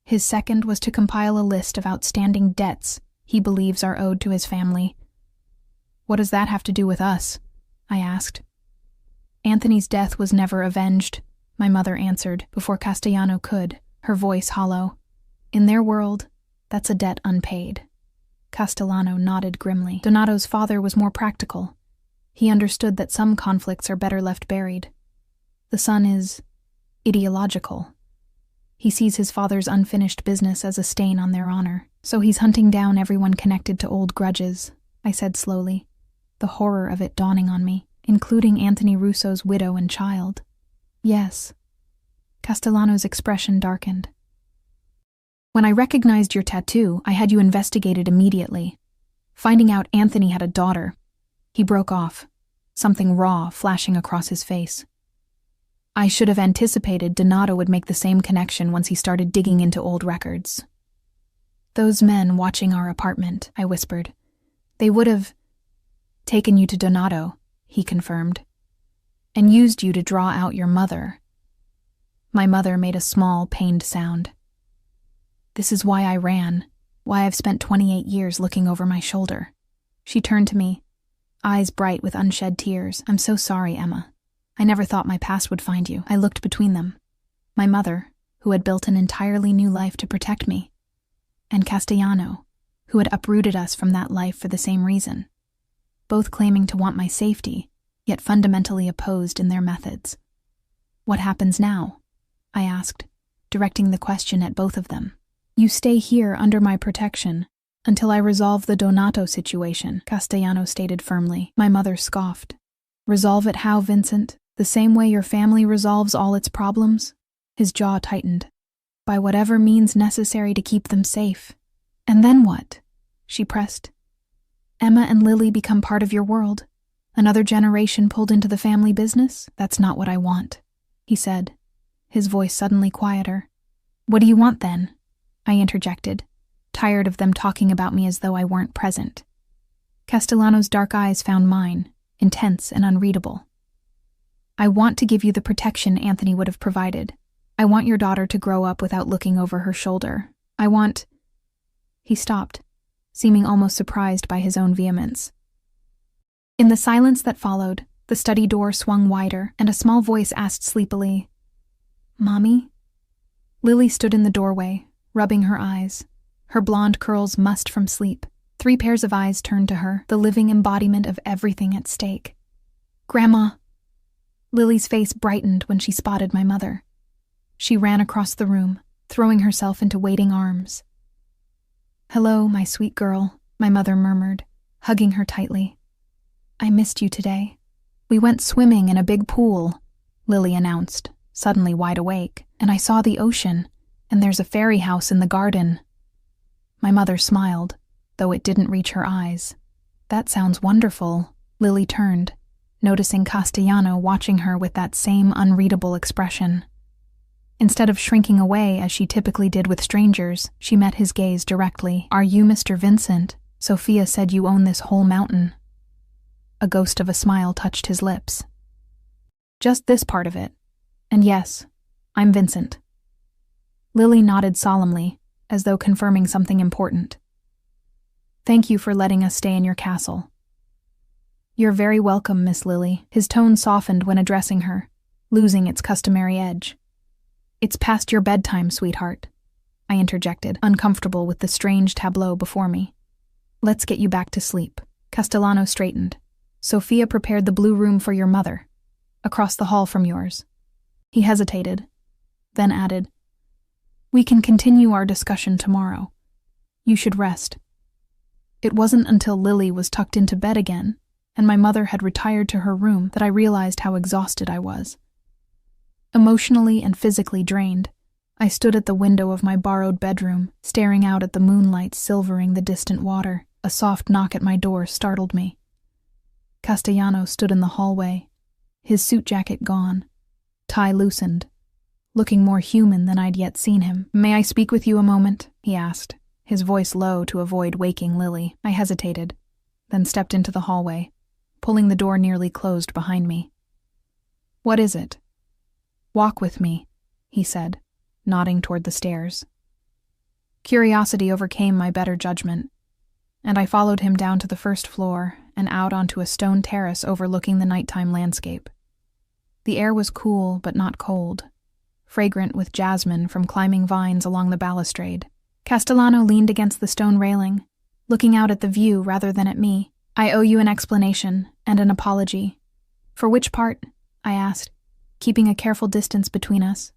His second was to compile a list of outstanding debts he believes are owed to his family." "What does that have to do with us?" I asked. "Anthony's death was never avenged," my mother answered before Castellano could, her voice hollow. "In their world, that's a debt unpaid." Castellano nodded grimly. "Donato's father was more practical. He understood that some conflicts are better left buried. The son is ideological. He sees his father's unfinished business as a stain on their honor, so he's hunting down everyone connected to old grudges," I said slowly, the horror of it dawning on me, "including Anthony Russo's widow and child." "Yes." Castellano's expression darkened. "When I recognized your tattoo, I had you investigated immediately. Finding out Anthony had a daughter." He broke off, something raw flashing across his face. "I should have anticipated Donato would make the same connection once he started digging into old records." "Those men watching our apartment," I whispered. "They would have taken you to Donato," he confirmed, "and used you to draw out your mother." My mother made a small, pained sound. "This is why I ran, why I've spent 28 years looking over my shoulder." She turned to me, eyes bright with unshed tears. "I'm so sorry, Emma. I never thought my past would find you." I looked between them. My mother, who had built an entirely new life to protect me, and Castellano, who had uprooted us from that life for the same reason, both claiming to want my safety, yet fundamentally opposed in their methods. "What happens now?" I asked, directing the question at both of them. "You stay here under my protection until I resolve the Donato situation," Castellano stated firmly. My mother scoffed. "Resolve it how, Vincent? The same way your family resolves all its problems?" His jaw tightened. "By whatever means necessary to keep them safe." "And then what?" she pressed. "Emma and Lily become part of your world? Another generation pulled into the family business? That's not what I want," he said, his voice suddenly quieter. "What do you want then?" I interjected, tired of them talking about me as though I weren't present. Castellano's dark eyes found mine, intense and unreadable. "I want to give you the protection Anthony would have provided. I want your daughter to grow up without looking over her shoulder. I want—" He stopped, seeming almost surprised by his own vehemence. In the silence that followed, the study door swung wider, and a small voice asked sleepily, "Mommy?" Lily stood in the doorway, rubbing her eyes, her blonde curls mussed from sleep. 3 pairs of eyes turned to her, the living embodiment of everything at stake. "Grandma!" Lily's face brightened when she spotted my mother. She ran across the room, throwing herself into waiting arms. "Hello, my sweet girl," my mother murmured, hugging her tightly. "I missed you today. We went swimming in a big pool," Lily announced, suddenly wide awake, "and I saw the ocean, and there's a fairy house in the garden." My mother smiled, though it didn't reach her eyes. "That sounds wonderful." Lily turned, noticing Castellano watching her with that same unreadable expression. Instead of shrinking away as she typically did with strangers, she met his gaze directly. "Are you Mr. Vincent? Sophia said you own this whole mountain." A ghost of a smile touched his lips. Just this part of it. And yes, I'm Vincent. Lily nodded solemnly, as though confirming something important. Thank you for letting us stay in your castle. You're very welcome, Miss Lily. His tone softened when addressing her, losing its customary edge. It's past your bedtime, sweetheart, I interjected, uncomfortable with the strange tableau before me. Let's get you back to sleep. Castellano straightened. Sophia prepared the blue room for your mother, across the hall from yours. He hesitated, then added, We can continue our discussion tomorrow. You should rest. It wasn't until Lily was tucked into bed again, and my mother had retired to her room, that I realized how exhausted I was. Emotionally and physically drained, I stood at the window of my borrowed bedroom, staring out at the moonlight silvering the distant water. A soft knock at my door startled me. Castellano stood in the hallway, his suit jacket gone, tie loosened, looking more human than I'd yet seen him. May I speak with you a moment? He asked, his voice low to avoid waking Lily. I hesitated, then stepped into the hallway, pulling the door nearly closed behind me. What is it? Walk with me, he said, nodding toward the stairs. Curiosity overcame my better judgment, and I followed him down to the first floor and out onto a stone terrace overlooking the nighttime landscape. The air was cool but not cold, fragrant with jasmine from climbing vines along the balustrade. Castellano leaned against the stone railing, looking out at the view rather than at me. I owe you an explanation and an apology. For which part? I asked, keeping a careful distance between us.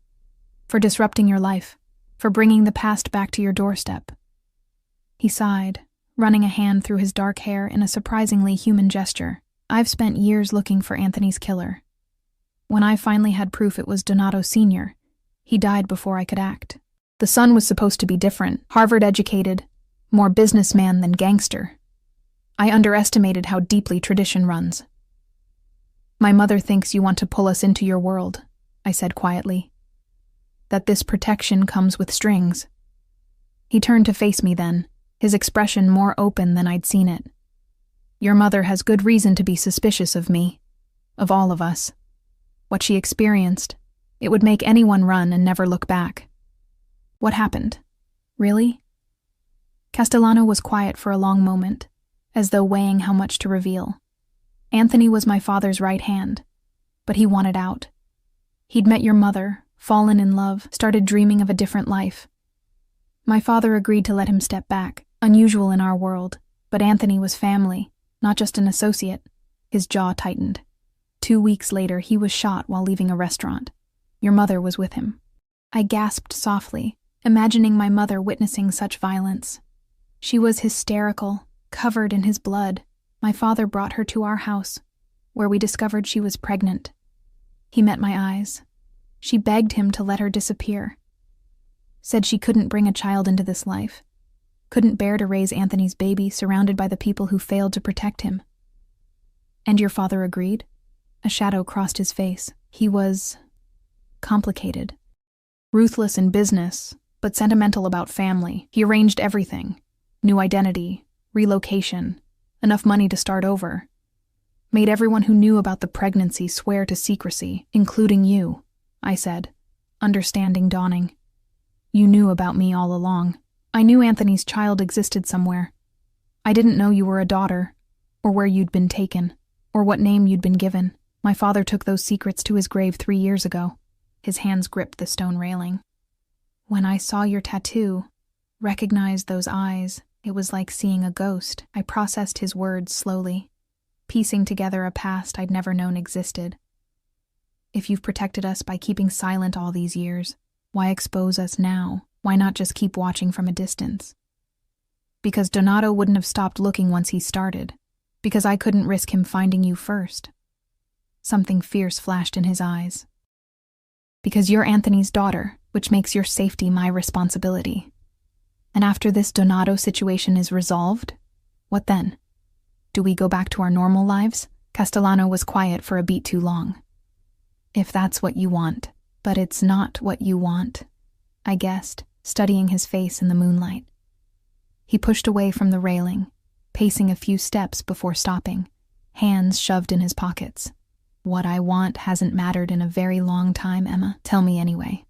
For disrupting your life, for bringing the past back to your doorstep. He sighed, running a hand through his dark hair in a surprisingly human gesture. I've spent years looking for Anthony's killer. When I finally had proof it was Donato Sr., he died before I could act. The son was supposed to be different, Harvard-educated, more businessman than gangster. I underestimated how deeply tradition runs. My mother thinks you want to pull us into your world, I said quietly. That this protection comes with strings. He turned to face me then, his expression more open than I'd seen it. Your mother has good reason to be suspicious of me, of all of us. What she experienced, it would make anyone run and never look back. What happened? Really? Castellano was quiet for a long moment, as though weighing how much to reveal. Anthony was my father's right hand, but he wanted out. He'd met your mother, fallen in love, started dreaming of a different life. My father agreed to let him step back, unusual in our world, but Anthony was family, not just an associate. His jaw tightened. 2 weeks later, he was shot while leaving a restaurant. Your mother was with him. I gasped softly, imagining my mother witnessing such violence. She was hysterical, covered in his blood. My father brought her to our house, where we discovered she was pregnant. He met my eyes. She begged him to let her disappear. Said she couldn't bring a child into this life. Couldn't bear to raise Anthony's baby surrounded by the people who failed to protect him. And your father agreed? A shadow crossed his face. He was complicated. Ruthless in business, but sentimental about family. He arranged everything. New identity, relocation, enough money to start over. Made everyone who knew about the pregnancy swear to secrecy, including you, I said, understanding dawning. You knew about me all along. I knew Anthony's child existed somewhere. I didn't know you were a daughter, or where you'd been taken, or what name you'd been given. My father took those secrets to his grave 3 years ago. His hands gripped the stone railing. When I saw your tattoo, recognized those eyes, it was like seeing a ghost. I processed his words slowly, piecing together a past I'd never known existed. If you've protected us by keeping silent all these years, why expose us now? Why not just keep watching from a distance? Because Donato wouldn't have stopped looking once he started. Because I couldn't risk him finding you first. Something fierce flashed in his eyes. Because you're Anthony's daughter, which makes your safety my responsibility. And after this Donato situation is resolved, what then? Do we go back to our normal lives? Castellano was quiet for a beat too long. If that's what you want. But it's not what you want, I guessed, studying his face in the moonlight. He pushed away from the railing, pacing a few steps before stopping. hands shoved in his pockets. What I want hasn't mattered in a very long time, Emma. Tell me anyway.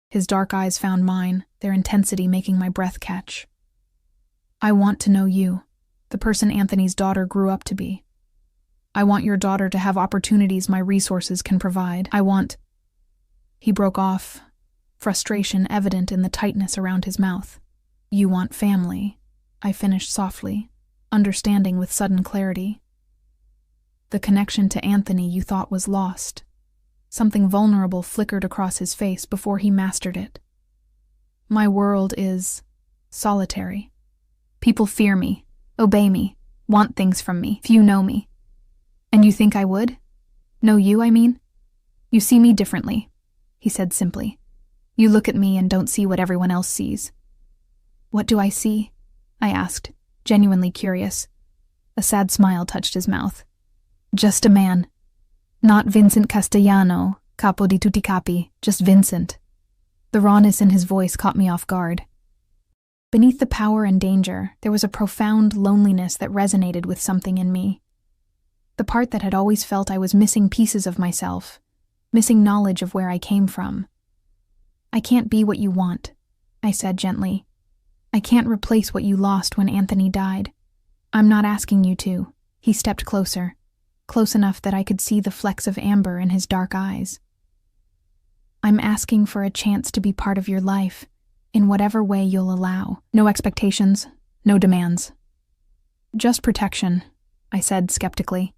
His dark eyes found mine, their intensity making my breath catch. I want to know you, the person Anthony's daughter grew up to be. I want your daughter to have opportunities my resources can provide. I want... He broke off, frustration evident in the tightness around his mouth. You want family, I finished softly, understanding with sudden clarity. The connection to Anthony you thought was lost. Something vulnerable flickered across his face before he mastered it. My world is solitary. People fear me, obey me, want things from me. Few know me. And you think I would? Know you, I mean? You see me differently, he said simply. You look at me and don't see what everyone else sees. What do I see? I asked, genuinely curious. A sad smile touched his mouth. Just a man. Not Vincent Castellano, capo di tutti capi, just Vincent. The rawness in his voice caught me off guard. Beneath the power and danger, there was a profound loneliness that resonated with something in me. The part that had always felt I was missing pieces of myself, missing knowledge of where I came from. I can't be what you want, I said gently. I can't replace what you lost when Anthony died. I'm not asking you to. He stepped closer, close enough that I could see the flecks of amber in his dark eyes. I'm asking for a chance to be part of your life, in whatever way you'll allow. No expectations, no demands. Just protection, I said skeptically.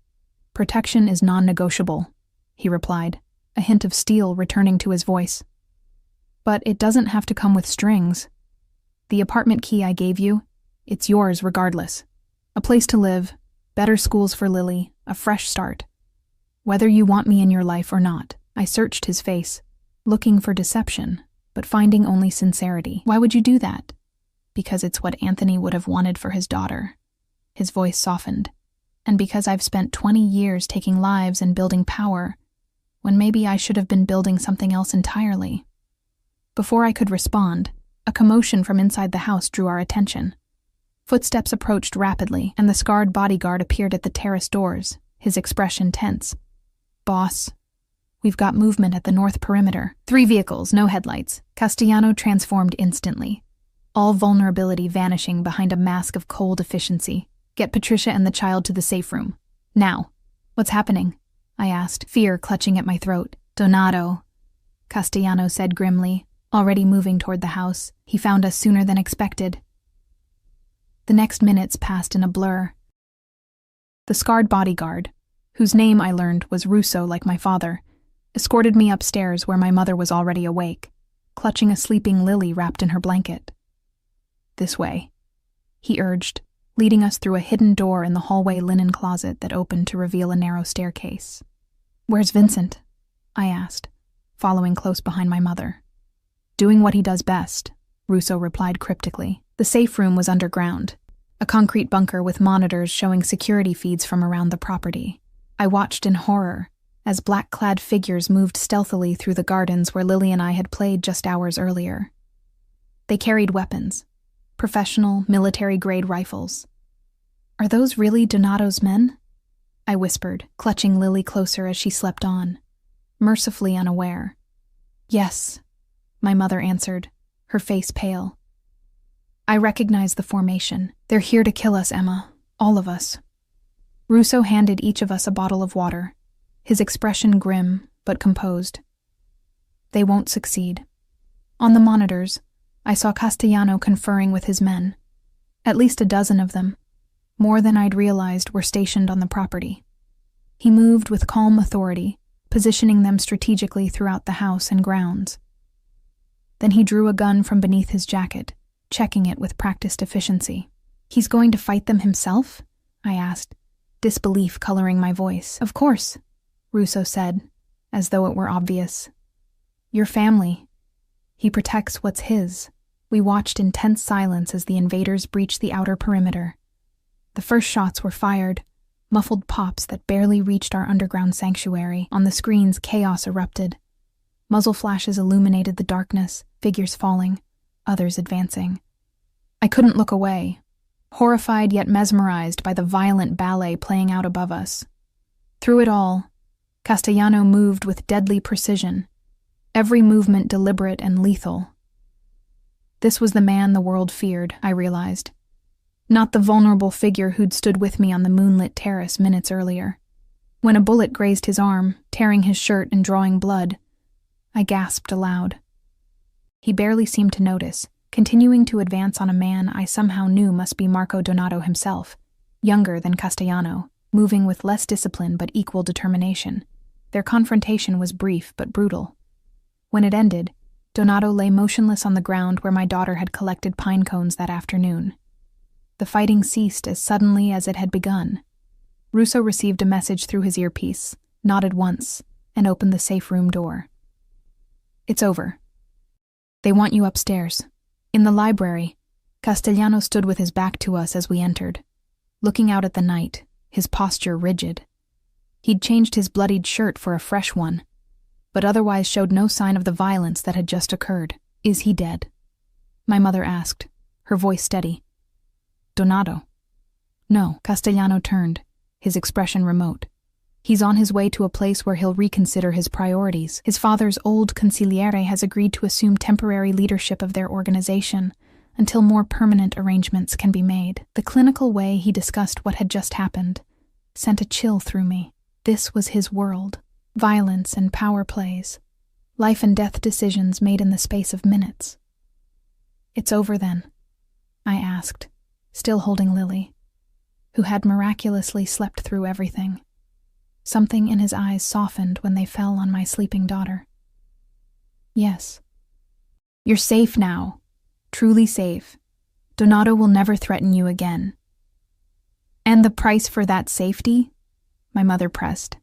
Protection is non-negotiable, he replied, a hint of steel returning to his voice. But it doesn't have to come with strings. The apartment key I gave you, it's yours regardless. A place to live, better schools for Lily, a fresh start. Whether you want me in your life or not. I searched his face, looking for deception, but finding only sincerity. Why would you do that? Because it's what Anthony would have wanted for his daughter. His voice softened. And because I've spent 20 years taking lives and building power, when maybe I should have been building something else entirely. Before I could respond, a commotion from inside the house drew our attention. Footsteps approached rapidly, and the scarred bodyguard appeared at the terrace doors, his expression tense. Boss, we've got movement at the north perimeter. 3 vehicles, no headlights. Castellano transformed instantly, all vulnerability vanishing behind a mask of cold efficiency. Get Patricia and the child to the safe room. Now. What's happening? I asked, fear clutching at my throat. Donato, Castellano said grimly, already moving toward the house. He found us sooner than expected. The next minutes passed in a blur. The scarred bodyguard, whose name I learned was Russo like my father, escorted me upstairs where my mother was already awake, clutching a sleeping Lily wrapped in her blanket. This way, he urged, leading us through a hidden door in the hallway linen closet that opened to reveal a narrow staircase. Where's Vincent? I asked, following close behind my mother. Doing what he does best, Russo replied cryptically. The safe room was underground, a concrete bunker with monitors showing security feeds from around the property. I watched in horror as black-clad figures moved stealthily through the gardens where Lily and I had played just hours earlier. They carried weapons, professional, military-grade rifles. Are those really Donato's men? I whispered, clutching Lily closer as she slept on, mercifully unaware. Yes, my mother answered, her face pale. I recognize the formation. They're here to kill us, Emma. All of us. Russo handed each of us a bottle of water, his expression grim but composed. They won't succeed. On the monitors, I saw Castellano conferring with his men. At least a dozen of them, more than I'd realized, were stationed on the property. He moved with calm authority, positioning them strategically throughout the house and grounds. Then he drew a gun from beneath his jacket, checking it with practiced efficiency. He's going to fight them himself? I asked, disbelief coloring my voice. Of course, Russo said, as though it were obvious. Your family. He protects what's his. We watched in tense silence as the invaders breached the outer perimeter. The first shots were fired, muffled pops that barely reached our underground sanctuary. On the screens, chaos erupted. Muzzle flashes illuminated the darkness, figures falling, others advancing. I couldn't look away. horrified yet mesmerized by the violent ballet playing out above us. Through it all, Castellano moved with deadly precision, every movement deliberate and lethal. This was the man the world feared, I realized. Not the vulnerable figure who'd stood with me on the moonlit terrace minutes earlier. When a bullet grazed his arm, tearing his shirt and drawing blood, I gasped aloud. He barely seemed to notice, continuing to advance on a man I somehow knew must be Marco Donato himself, younger than Castellano, moving with less discipline but equal determination. Their confrontation was brief but brutal. When it ended, Donato lay motionless on the ground where my daughter had collected pine cones that afternoon. The fighting ceased as suddenly as it had begun. Russo received a message through his earpiece, nodded once, and opened the safe room door. "It's over. They want you upstairs." In the library, Castellano stood with his back to us as we entered, looking out at the night, his posture rigid. He'd changed his bloodied shirt for a fresh one, but otherwise showed no sign of the violence that had just occurred. "Is he dead?" my mother asked, her voice steady. "Donato?" "No." Castellano turned, his expression remote. "He's on his way to a place where he'll reconsider his priorities. His father's old consigliere has agreed to assume temporary leadership of their organization until more permanent arrangements can be made." The clinical way he discussed what had just happened sent a chill through me. This was his world. Violence and power plays. Life and death decisions made in the space of minutes. "It's over then?" I asked, still holding Lily, who had miraculously slept through everything. Something in his eyes softened when they fell on my sleeping daughter. "Yes. You're safe now. Truly safe. Donato will never threaten you again." "And the price for that safety?" my mother pressed.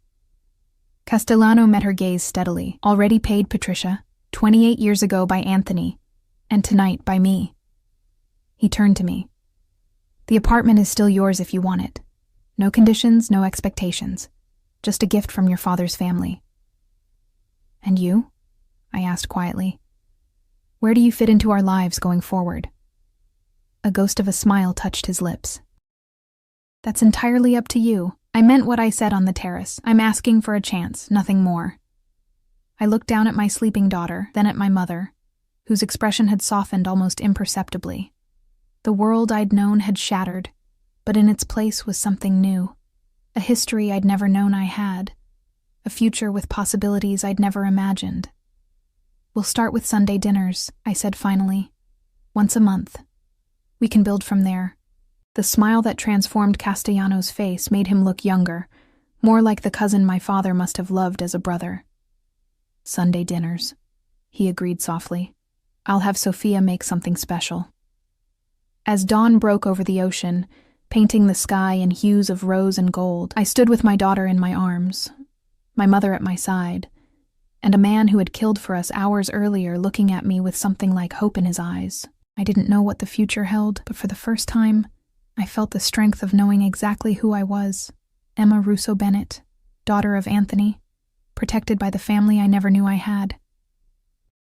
Castellano met her gaze steadily. "Already paid, Patricia, 28 years ago by Anthony, and tonight by me." He turned to me. "The apartment is still yours if you want it. No conditions, no expectations. Just a gift from your father's family." "And you?" I asked quietly. "Where do you fit into our lives going forward?" A ghost of a smile touched his lips. "That's entirely up to you. I meant what I said on the terrace. I'm asking for a chance, nothing more." I looked down at my sleeping daughter, then at my mother, whose expression had softened almost imperceptibly. The world I'd known had shattered, but in its place was something new. A history I'd never known I had. A future with possibilities I'd never imagined. "We'll start with Sunday dinners," I said finally. "Once a month. We can build from there." The smile that transformed Castellano's face made him look younger, more like the cousin my father must have loved as a brother. "Sunday dinners," he agreed softly. "I'll have Sophia make something special." As dawn broke over the ocean, painting the sky in hues of rose and gold, I stood with my daughter in my arms, my mother at my side, and a man who had killed for us hours earlier looking at me with something like hope in his eyes. I didn't know what the future held, but for the first time, I felt the strength of knowing exactly who I was. Emma Russo Bennett, daughter of Anthony, protected by the family I never knew I had.